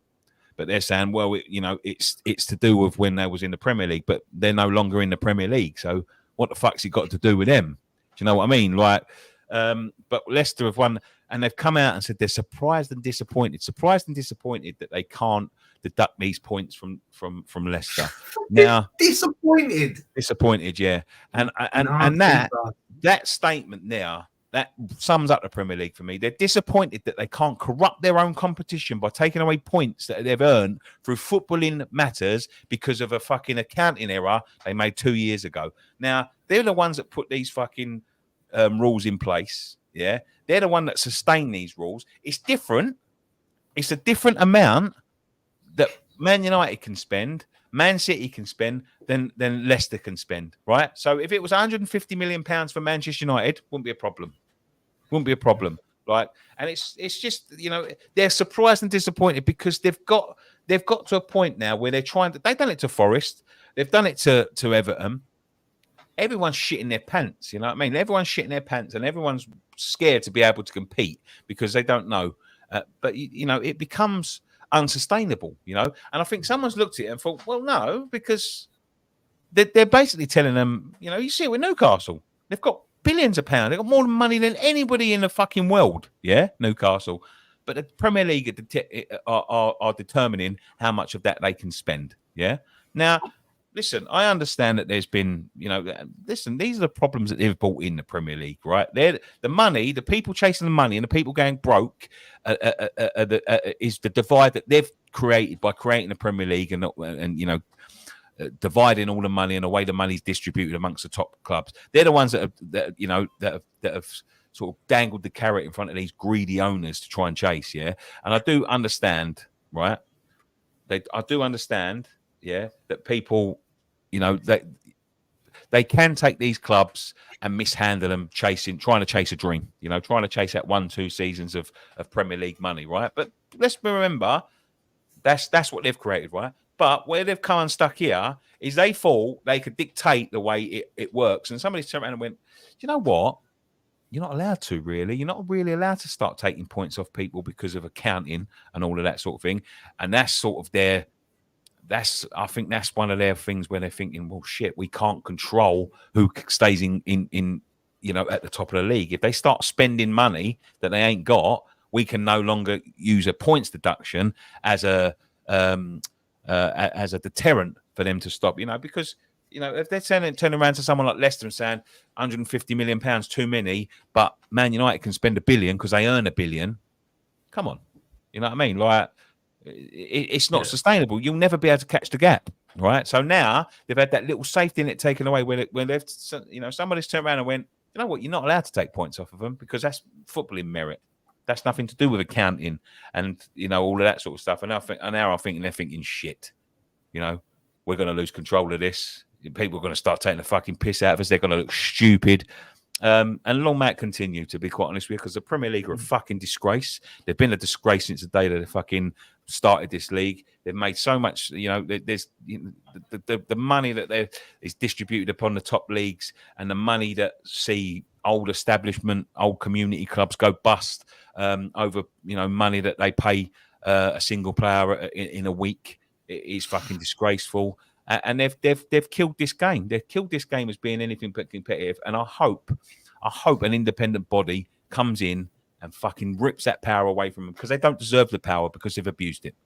But they're saying, well, it's to do with when they was in the Premier League, but they're no longer in the Premier League. So what the fuck's it got to do with them? Do you know what I mean? Like, but Leicester have won, and they've come out and said they're surprised and disappointed that they can't deduct these points from Leicester. Now, disappointed, yeah, and that statement there. That sums up the Premier League for me. They're disappointed that they can't corrupt their own competition by taking away points that they've earned through footballing matters because of a fucking accounting error they made 2 years ago. Now, they're the ones that put these fucking rules in place. Yeah, they're the one that sustain these rules. It's different. It's a different amount that Man United can spend, Man City can spend, than Leicester can spend, right? So if it was 150 million pounds for Manchester United, wouldn't be a problem. Like, and it's just, you know, they're surprised and disappointed because they've got to a point now where they've done it to Forest, they've done it to Everton. Everyone's shitting their pants, you know what I mean? Everyone's shitting their pants and everyone's scared to be able to compete because they don't know. But you know, it becomes unsustainable, you know. And I think someone's looked at it and thought, well, no, because they're basically telling them, you know, you see it with Newcastle, they've got billions of pounds, they've got more money than anybody in the fucking world, yeah, Newcastle. But the Premier League are determining how much of that they can spend, yeah. Now, listen, I understand that there's been, you know, listen, these are the problems that they've brought in the Premier League, right? They're the money, the people chasing the money and the people going broke is the divide that they've created by creating the Premier League and you know, dividing all the money and the way the money's distributed amongst the top clubs. They're the ones that have sort of dangled the carrot in front of these greedy owners to try and chase, yeah? And I do understand, right? I do understand, yeah, that people, you know, they can take these clubs and mishandle them, trying to chase a dream, you know, trying to chase that 1-2 seasons of Premier League money, right? But let's remember, that's what they've created, right? But where they've come unstuck here is they thought they could dictate the way it works. And somebody turned around and went, you know what? You're not allowed to, really. You're not really allowed to start taking points off people because of accounting and all of that sort of thing. And that's sort of I think that's one of their things where they're thinking, well, shit, we can't control who stays in you know, at the top of the league. If they start spending money that they ain't got, we can no longer use a points deduction as a deterrent for them to stop, you know, because, you know, if they're turning around to someone like Leicester and saying 150 million pounds too many, but Man United can spend $1 billion because they earn $1 billion. Come on, you know what I mean? Like, it's not sustainable. You'll never be able to catch the gap, right? So now they've had that little safety net taken away when they've, you know, somebody's turned around and went, you know what, you're not allowed to take points off of them because that's footballing merit. That's nothing to do with accounting and, you know, all of that sort of stuff. And now I'm thinking they're thinking, shit, you know, we're going to lose control of this. People are going to start taking the fucking piss out of us. They're going to look stupid. And long may it continue, to be quite honest with you, because the Premier League are a fucking disgrace. They've been a disgrace since the day that they fucking started this league. They've made so much, you know, there's the money that is distributed upon the top leagues and the money that see old establishment, old community clubs go bust over, you know, money that they pay a single player in a week. It is fucking disgraceful. And they've killed this game. They've killed this game as being anything but competitive. And I hope an independent body comes in and fucking rips that power away from them because they don't deserve the power because they've abused it.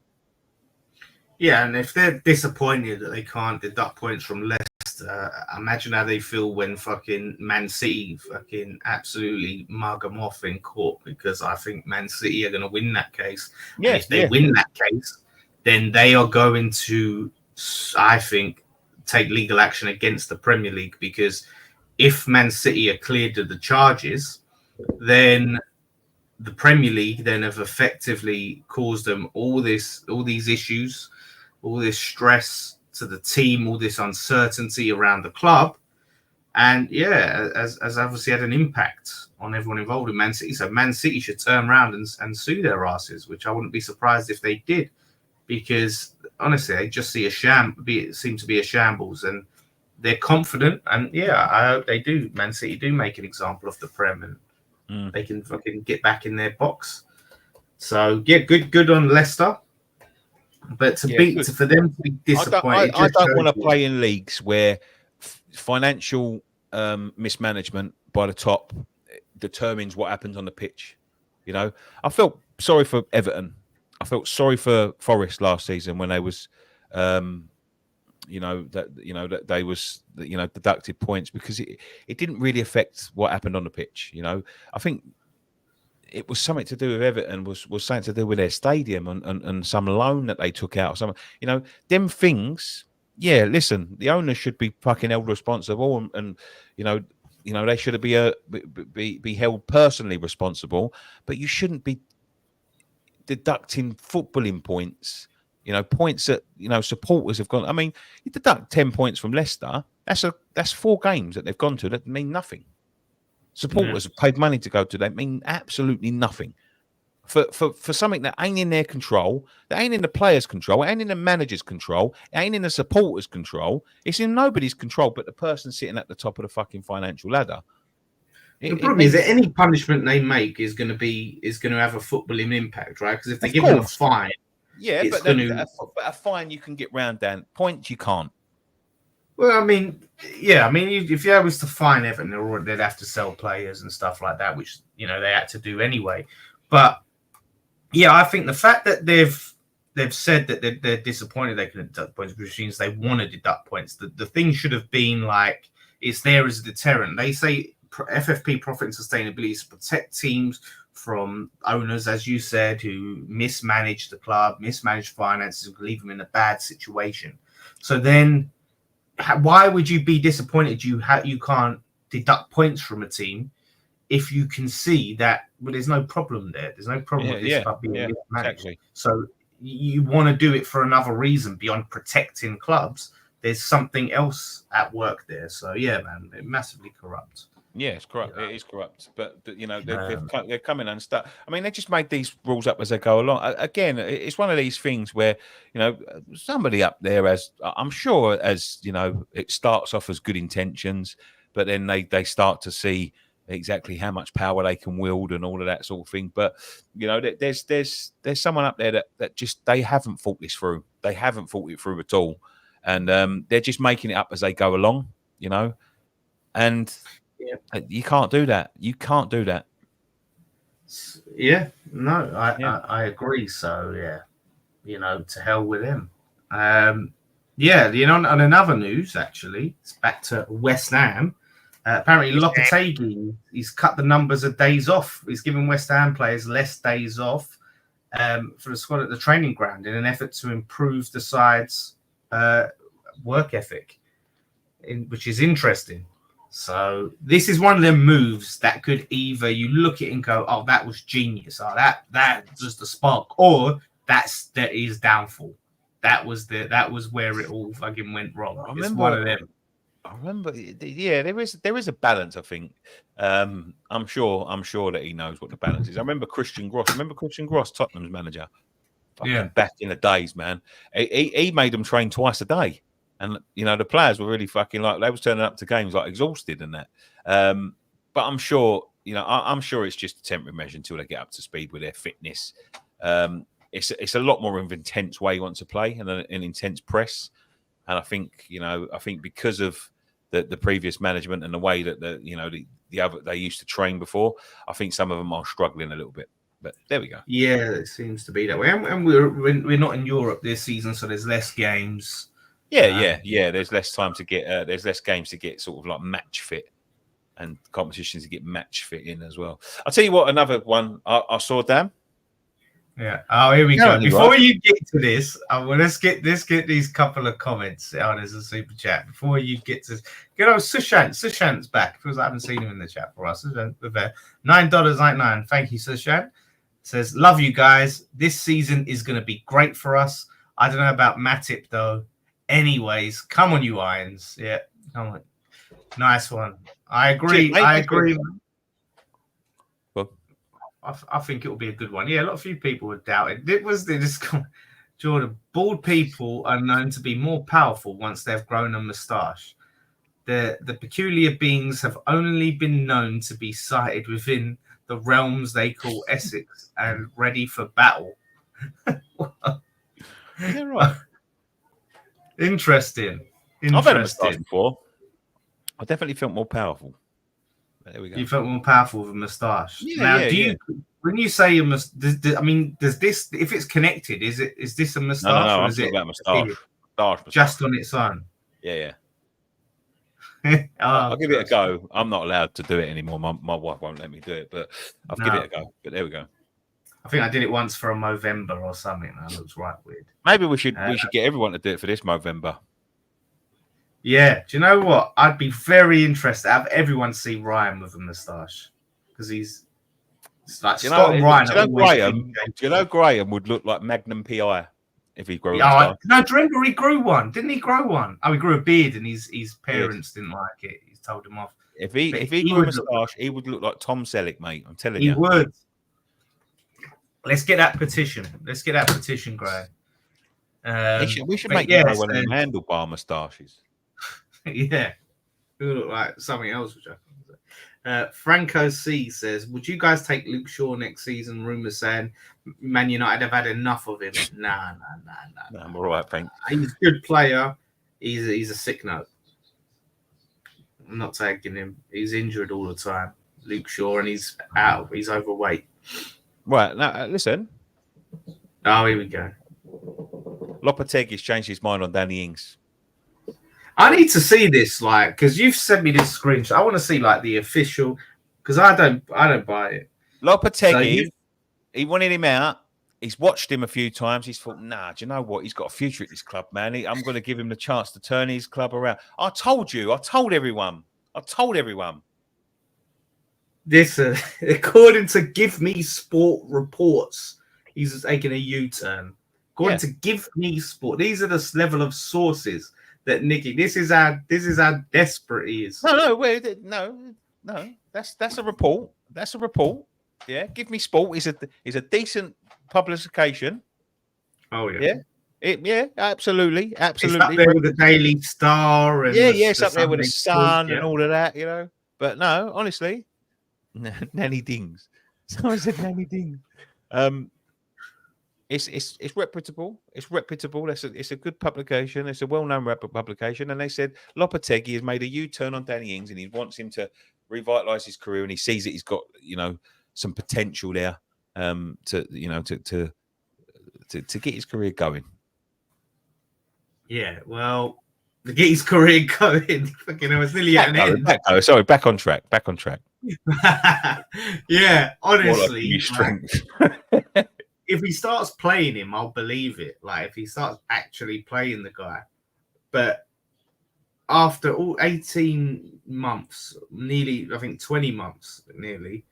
Yeah, and if they're disappointed that they can't deduct points from Leicester, imagine how they feel when fucking Man City fucking absolutely mug them off in court, because I think Man City are going to win that case. Yeah, and if they win that case, then they are going to, I think, take legal action against the Premier League, because if Man City are cleared of the charges, then the Premier League then have effectively caused them all these issues, all this stress to the team, all this uncertainty around the club, and as obviously had an impact on everyone involved in Man City. So Man City should turn around and sue their asses, which I wouldn't be surprised if they did, because honestly, they just seem to be a shambles, and they're confident. And I hope they do. Man City do make an example of the Prem, and they can fucking get back in their box. So good on Leicester. But for them to be disappointed, I don't want to play in leagues where financial mismanagement by the top determines what happens on the pitch. You know, I felt sorry for Everton. I felt sorry for Forest last season when they was, that they was deducted points because it didn't really affect what happened on the pitch. I think it was something to do with Everton, was something to do with their stadium and some loan that they took out. Them things. Yeah, listen, the owners should be fucking held responsible, and they should be held personally responsible. But you shouldn't be deducting footballing points. Points that supporters have gone. I mean, you deduct 10 points from Leicester. That's 4 games that they've gone to that mean nothing. Supporters have paid money to go to. They mean absolutely nothing. For something that ain't in their control, that ain't in the players' control, it ain't in the manager's control, it ain't in the supporters' control. It's in nobody's control but the person sitting at the top of the fucking financial ladder. The problem is that any punishment they make is going to have a footballing impact, right? Because if they give them a fine, but a fine you can get round down. Points you can't. Well, I mean, if you was to fine Everton, they'd have to sell players and stuff like that, which they had to do anyway. But yeah, I think the fact that they've said that they're disappointed they can deduct points, which means they want to deduct points. The thing should have been like it's there as a deterrent. They say FFP profit and sustainability is to protect teams from owners, as you said, who mismanage the club, mismanage finances, and leave them in a bad situation. So then, why would you be disappointed you can't deduct points from a team if you can see that there's no problem there? There's no problem with this club being mismanaged. Exactly. So you want to do it for another reason beyond protecting clubs. There's something else at work there. So yeah, man, they're massively corrupt. Yeah, it's corrupt. It is corrupt. But they're coming unstuck. I mean, they just made these rules up as they go along. Again, it's one of these things where somebody up there, I'm sure, it starts off as good intentions, but then they start to see exactly how much power they can wield and all of that sort of thing. But there's someone up there that just they haven't thought this through. They haven't thought it through at all, and they're just making it up as they go along. And. Yeah. You can't do that. You can't do that. Yeah, no, I agree. So yeah, to hell with him. On another news, actually, it's back to West Ham. Apparently, Lopetegui, he's cut the numbers of days off. He's giving West Ham players less days off for the squad at the training ground in an effort to improve the side's work ethic, which is interesting. So this is one of them moves that could either you look at it and go, "Oh, that was genius," or that just a spark, or that is downfall. That was where it all fucking went wrong. It's one of them. I remember, yeah, there is a balance. I think. I'm sure that he knows what the balance is. I remember Christian Gross. Tottenham's manager. Back in the days, man. He made them train twice a day. And the players were really fucking they was turning up to games exhausted and that. But I'm sure I'm sure it's just a temporary measure until they get up to speed with their fitness. It's a lot more of an intense way you want to play and an intense press. And I think because of the previous management and the way that the other they used to train before, I think some of them are struggling a little bit. But there we go. Yeah, it seems to be that way. And we're not in Europe this season, so there's less games. Yeah. There's less time to get. There's less games to get sort of match fit, and competitions to get match fit in as well. I'll tell you what. Another one I saw, Dan. Yeah. Oh, here we go. Before you get to this, let's get these couple of comments. Oh, there's a super chat. Before you get to, Sushant's back because I haven't seen him in the chat for us. $9.99. Thank you, Sushant. Says, love you guys. This season is going to be great for us. I don't know about Matip though. Anyways, come on, you Irons. Yeah, come on. Nice one. I agree. Well, I think it will be a good one. Yeah, a few people would doubt it. Jordan, bald people are known to be more powerful once they've grown a moustache. The peculiar beings have only been known to be sighted within the realms they call Essex and ready for battle. Is that right? Interesting. I've had a moustache before. I definitely felt more powerful. There we go. You felt more powerful with a moustache. Yeah, When you say I mean, does this, if it's connected, is this a moustache No. or I'm is talking it about moustache. Moustache. just on its own? Yeah. Oh, I'll give it a go. I'm not allowed to do it anymore. My wife won't let me do it, but I'll give it a go. But there we go. I think I did it once for a Movember or something. That looks right weird. Maybe we should get everyone to do it for this Movember. Yeah, do you know what? I'd be very interested to have everyone see Ryan with a moustache because he's like Scott and Ryan. Do you know Graham would look like Magnum PI if he grew a moustache? No, do you remember he grew one? Didn't he grow one? Oh, he grew a beard, and his parents didn't like it. He told him off. If he grew a moustache, he would look like Tom Selleck, mate. I'm telling you. He would. Let's get that petition. Graham. We should make one of them handlebar moustaches. Yeah, it would look like something else. Franco C says, "Would you guys take Luke Shaw next season?" Rumors saying Man United have had enough of him. Nah. I'm all right, thanks. He's a good player. He's a sick note. I'm not taking him. He's injured all the time. Luke Shaw, and he's out. He's overweight. Right now, listen. Oh, here we go. Lopetegui's changed his mind on Danny Ings. I need to see this, like, because you've sent me this screenshot. I want to see like the official, because I don't buy it. Lopetegui, he wanted him out. He's watched him a few times. He's thought, nah, do you know what? He's got a future at this club, man. I'm going to give him the chance to turn his club around. I told everyone. This, according to Give Me Sport reports, he's taking a U-turn. According to Give Me Sport, these are the level of sources that Nicky. This is how desperate he is. No. That's a report. Yeah, Give Me Sport is a decent publication. Oh yeah. Yeah, absolutely. It's up there with the Daily Star and it's up there with the Sun and all of that, you know. But no, honestly, Nanny Dings. Someone said Nanny Dings. It's reputable. It's a good publication. It's a well-known publication, and they said Lopetegui has made a U-turn on Danny Ings, and he wants him to revitalise his career, and he sees that he's got some potential there to get his career going. Yeah, well, to get his career going, it's nearly at an end. Sorry, back on track. Yeah, honestly, like strength. If he starts playing him, I'll believe it. Like if he starts actually playing the guy, but after all 18 months, nearly, I think 20 months, nearly,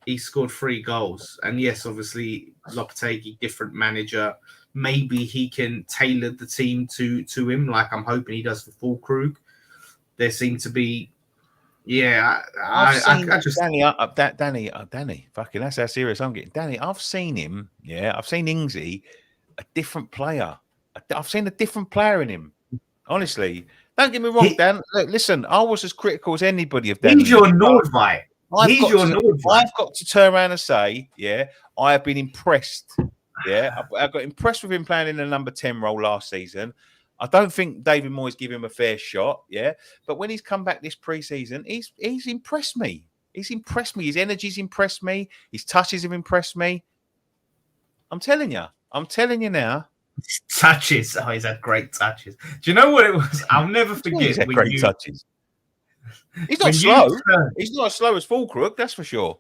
he scored 3 goals. And yes, obviously, Lopetegui, different manager. Maybe he can tailor the team to him, like I'm hoping he does for Fulkrug. There seem to be, I just Danny, fucking that's how serious I'm getting. Danny, I've seen him. Yeah, I've seen Ingsy, a different player. I've seen a different player in him. Honestly, don't get me wrong, Dan. Look, listen, I was as critical as anybody of Danny. He's your Nordvite. I've got to turn around and say, I have been impressed. Yeah, I got impressed with him playing in the number 10 role last season. I don't think David Moyes gave him a fair shot, but when he's come back this pre-season, he's impressed me. He's impressed me. His energy's impressed me. His touches have impressed me. I'm telling you now. Touches. Oh, he's had great touches. Do you know what it was? I'll never forget. He's had great touches. He's not slow. He's not as slow as Fulkrug, that's for sure.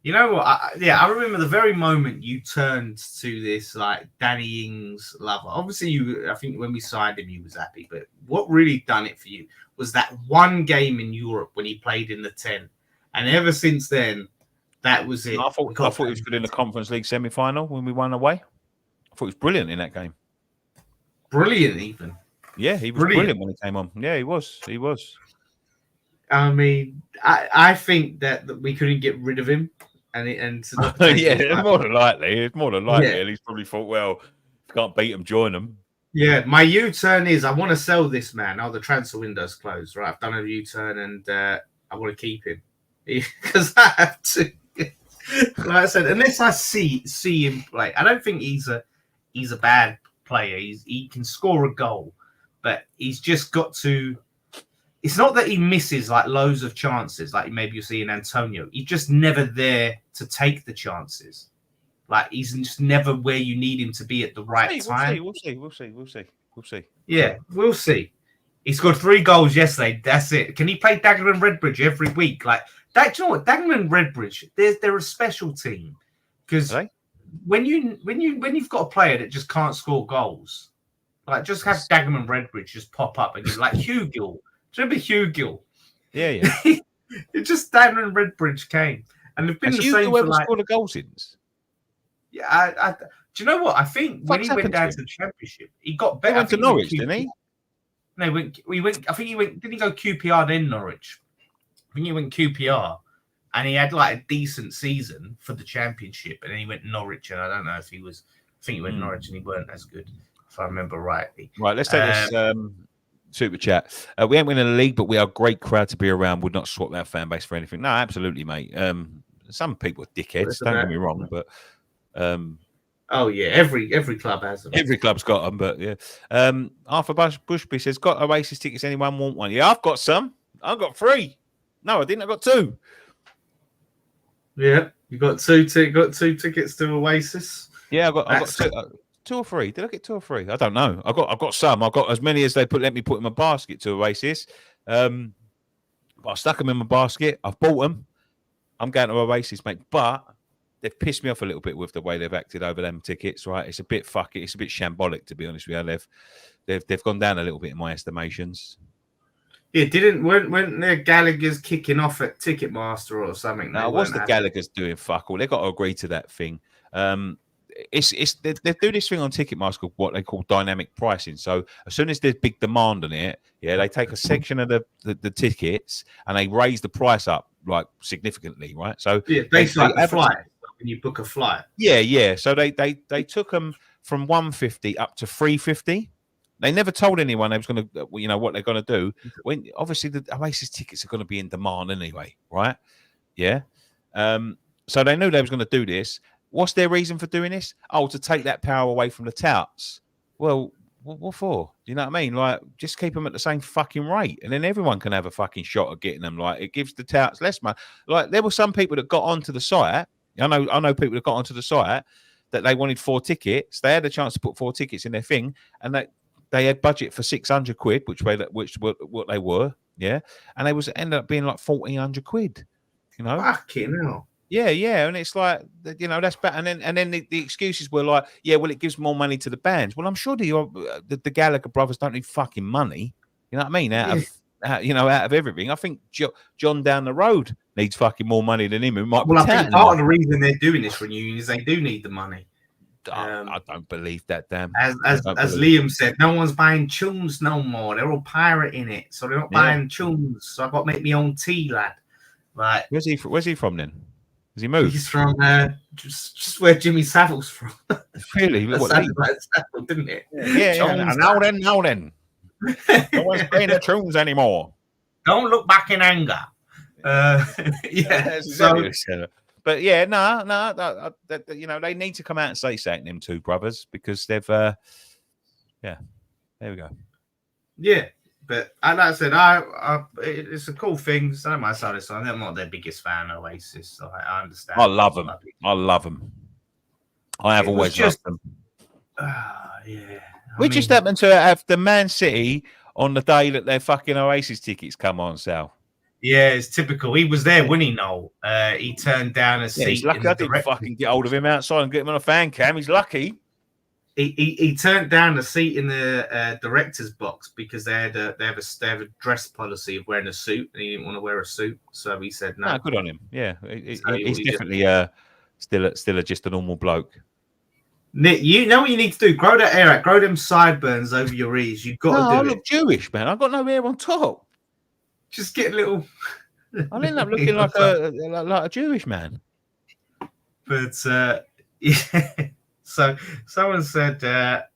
You know what? I remember the very moment you turned to this like Danny Ings lover. Obviously, I think when we signed him, you was happy. But what really done it for you was that one game in Europe when he played in the 10, and ever since then, that was it. I thought he was good in the Conference League semi-final when we won away. I thought he was brilliant in that game. Brilliant, even. Yeah, he was brilliant when he came on. Yeah, he was. I mean, I think that we couldn't get rid of him. It's more than likely. And he's probably thought, well, if you can't beat them, join them. Yeah, my U-turn is I want to sell this man. Oh, the transfer window's closed. Right, I've done a U-turn and I want to keep him because I have to. Like I said, unless I see him play, I don't think he's a bad player. He can score a goal, but he's just got to it's not that he misses like loads of chances, like maybe you see in Antonio. He's just never there to take the chances. Like he's just never where you need him to be at the right time. We'll see. Yeah, we'll see. He scored 3 goals yesterday. That's it. Can he play Dagenham and Redbridge every week? Like that, you know what? Dagenham and Redbridge, they're a special team because when you've got a player that just can't score goals, like just have Dagenham and Redbridge just pop up and like Hugh Gill. Do you remember Hugh Gill? Yeah. It just Dagenham and Redbridge came, and they've been the same for like. Scored a goal since? Yeah, do you know what? I think when he went down to the Championship, he got better. He went to Norwich, didn't he? No, we went. I think he went. Didn't he go QPR then Norwich? I think he went QPR, and he had like a decent season for the Championship, and then he went Norwich, and I don't know if he was. I think he went Norwich, and he weren't as good, if I remember rightly. Right, let's take this super chat. We ain't winning the league, but we are a great crowd to be around. Would not swap that fan base for anything. No, absolutely, mate. Some people are dickheads. Don't get me wrong, but. Oh yeah, every club has them. Every club's got them, but yeah. Arthur Bushby says, "Got Oasis tickets? Anyone want one?" Yeah, I've got some. I've got 3. No, I didn't. I got 2. Yeah, you got 2 tickets to Oasis. Yeah, I got 2, 2 or 3. Did I get 2 or 3? I don't know. I got some. I got as many as they let me put in my basket to Oasis. But I stuck them in my basket. I've bought them. I'm going to Oasis, mate. But they've pissed me off a little bit with the way they've acted over them tickets, right? It's a bit fucky. It's a bit shambolic, to be honest with you. They've gone down a little bit in my estimations. Yeah, weren't their Gallagher's kicking off at Ticketmaster or something? No, what's the Gallagher's doing? Fuck all. They've got to agree to that thing. They do this thing on Ticketmaster, what they call dynamic pricing. So as soon as there's big demand on it, yeah, they take a section of the tickets and they raise the price up like significantly, right? So yeah, basically like a flight. When you book a flight. Yeah. So they took them from 150 up to 350. They never told anyone they was going to, what they're going to do. When obviously the Oasis tickets are going to be in demand anyway, right? Yeah. So they knew they was going to do this. What's their reason for doing this? Oh, to take that power away from the touts. Well, what for? Do you know what I mean? Like, just keep them at the same fucking rate, and then everyone can have a fucking shot at getting them. Like, it gives the touts less money. Like, there were some people that got onto the site. I know people that got onto the site that they wanted 4 tickets. They had a chance to put 4 tickets in their thing, and they had budget for 600 quid, which were what they were, yeah. And they ended up being like 1,400 quid, Fucking hell. Yeah, and it's like, that's better. And then the excuses were like, yeah, well, it gives more money to the bands. Well, I'm sure the Gallagher brothers don't need fucking money. You know what I mean? Out of everything, I think John down the road needs fucking more money than him. I think part of the reason they're doing this reunion is they do need the money. I don't believe that, damn. As Liam said, no one's buying tunes no more. They're all pirating it, so they're not buying tunes. So I've got to make my own tea, lad. Right? Where's he from then? Has he moved? He's from just where Jimmy Savile's from. Really? What, Savile, didn't it? Yeah. Now then. No one's playing the tunes anymore. Don't look back in anger. But yeah, no. They need to come out and say something, them 2 brothers, because they've. There we go. Yeah, but like I said, it's a cool thing. So myself, I'm not their biggest fan of Oasis, so I understand. I love them. I have always loved them. Yeah. We just happened to have the Man City on the day that their fucking Oasis tickets come on sale. Yeah, it's typical. He was there, wasn't he, Noel? He turned down a seat. He's lucky I didn't fucking get hold of him outside and get him on a fan cam. He's lucky. He turned down a seat in the director's box because they have a dress policy of wearing a suit, and he didn't want to wear a suit, so he said no. Good on him. Yeah, he's definitely still just a normal bloke. Nick, you know what you need to do? Grow that hair out. Grow them sideburns over your ears. You've got to do it. I look Jewish, man. I've got no hair on top. Just get a little. I'll end up looking like a Jewish man. But yeah. So someone said there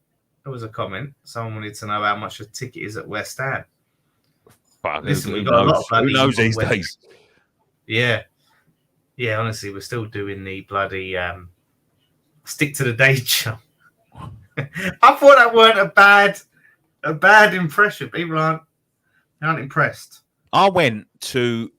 was a comment. Someone wanted to know how much a ticket is at West Ham. Listen, we've got a lot of who knows these days. Yeah. Honestly, we're still doing the bloody stick to the date show. I thought that weren't a bad impression. People aren't You aren't impressed. I went to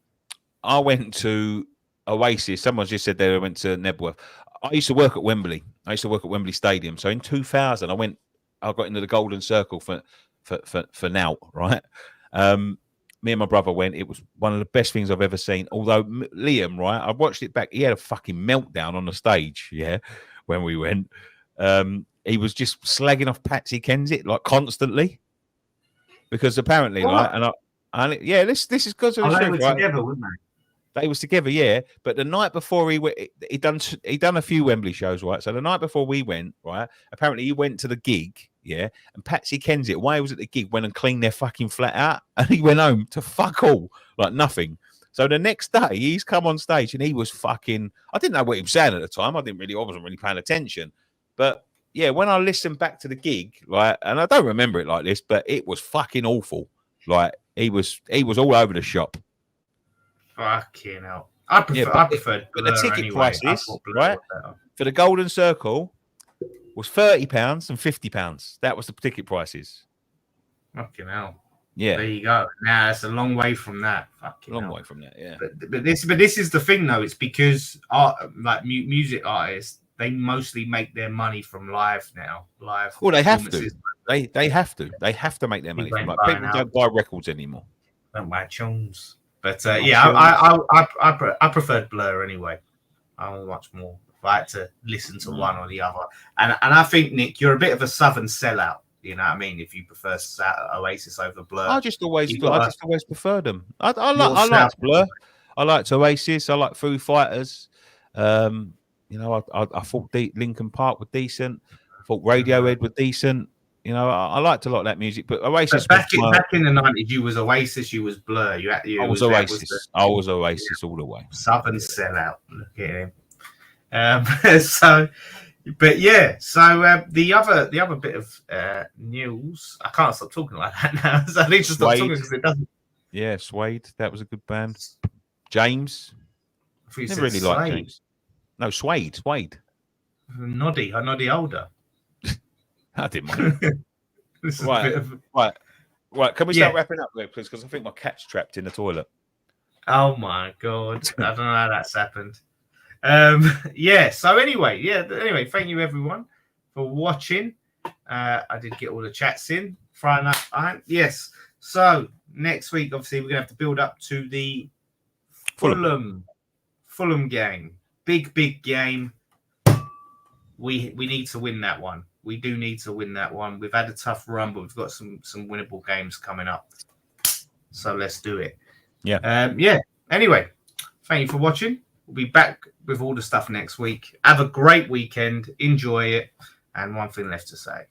Oasis. Someone just said they went to Nebworth. I used to work at Wembley. I used to work at Wembley Stadium. So in 2000, I got into the Golden Circle for now, right? Me and my brother went. It was one of the best things I've ever seen. Although Liam, right, I watched it back. He had a fucking meltdown on the stage. Yeah, when we went, he was just slagging off Patsy Kensit like constantly, because apparently, right, yeah, this is because of the they truth, were right? together, weren't they? They was together, yeah. But the night before he done a few Wembley shows, right? So the night before we went, right, apparently he went to the gig, yeah. And Patsy Kensit, while he was at the gig, went and cleaned their fucking flat out, and he went home to fuck all, like nothing. So the next day, he's come on stage and he was fucking. I didn't know what he was saying at the time. I wasn't really paying attention. But yeah, when I listened back to the gig, like, and I don't remember it like this, but it was fucking awful. Like he was all over the shop. Fucking hell. I preferred but the ticket anyway. prices, right, for the Golden Circle was £30 and £50. That was the ticket prices. Fucking hell. Yeah. There you go. Now it's a long way from that. Fucking long hell. way from that, yeah. But this is the thing though. It's because music artists, they mostly make their money from live now. Well, they have to. They have to. They have to make their money from live. People don't buy records anymore. Don't buy tunes. But I preferred Blur anyway. I was much more. I had to listen to one or the other, and I think, Nick, you're a bit of a Southern sellout. You know what I mean? If you prefer Oasis over Blur, I just always prefer them. I liked Blur. I liked Oasis. I liked Foo Fighters. You know, I thought Linkin Park were decent. I thought Radiohead were decent. You know, I liked a lot of that music, but Oasis. But back in the 90s, you was Oasis, you was Blur. I was Oasis. I was Oasis all the way. Southern sellout. Look at him. So the other bit of news. I can't stop talking like that now. So I need to stop talking because it doesn't. Yeah, Suede. That was a good band. James. I never really liked James. No, Suede. Noddy older. I didn't mind. Right. Can we start wrapping up there, please? Because I think my cat's trapped in the toilet. Oh my god! I don't know how that's happened. So anyway, thank you everyone for watching. I did get all the chats in Friday night. Yes. So next week, obviously, we're gonna have to build up to the Fulham game. Big game. We need to win that one. We do need to win that one. We've had a tough run, but we've got some winnable games coming up. So let's do it. Yeah. Anyway, thank you for watching. We'll be back with all the stuff next week. Have a great weekend. Enjoy it. And one thing left to say.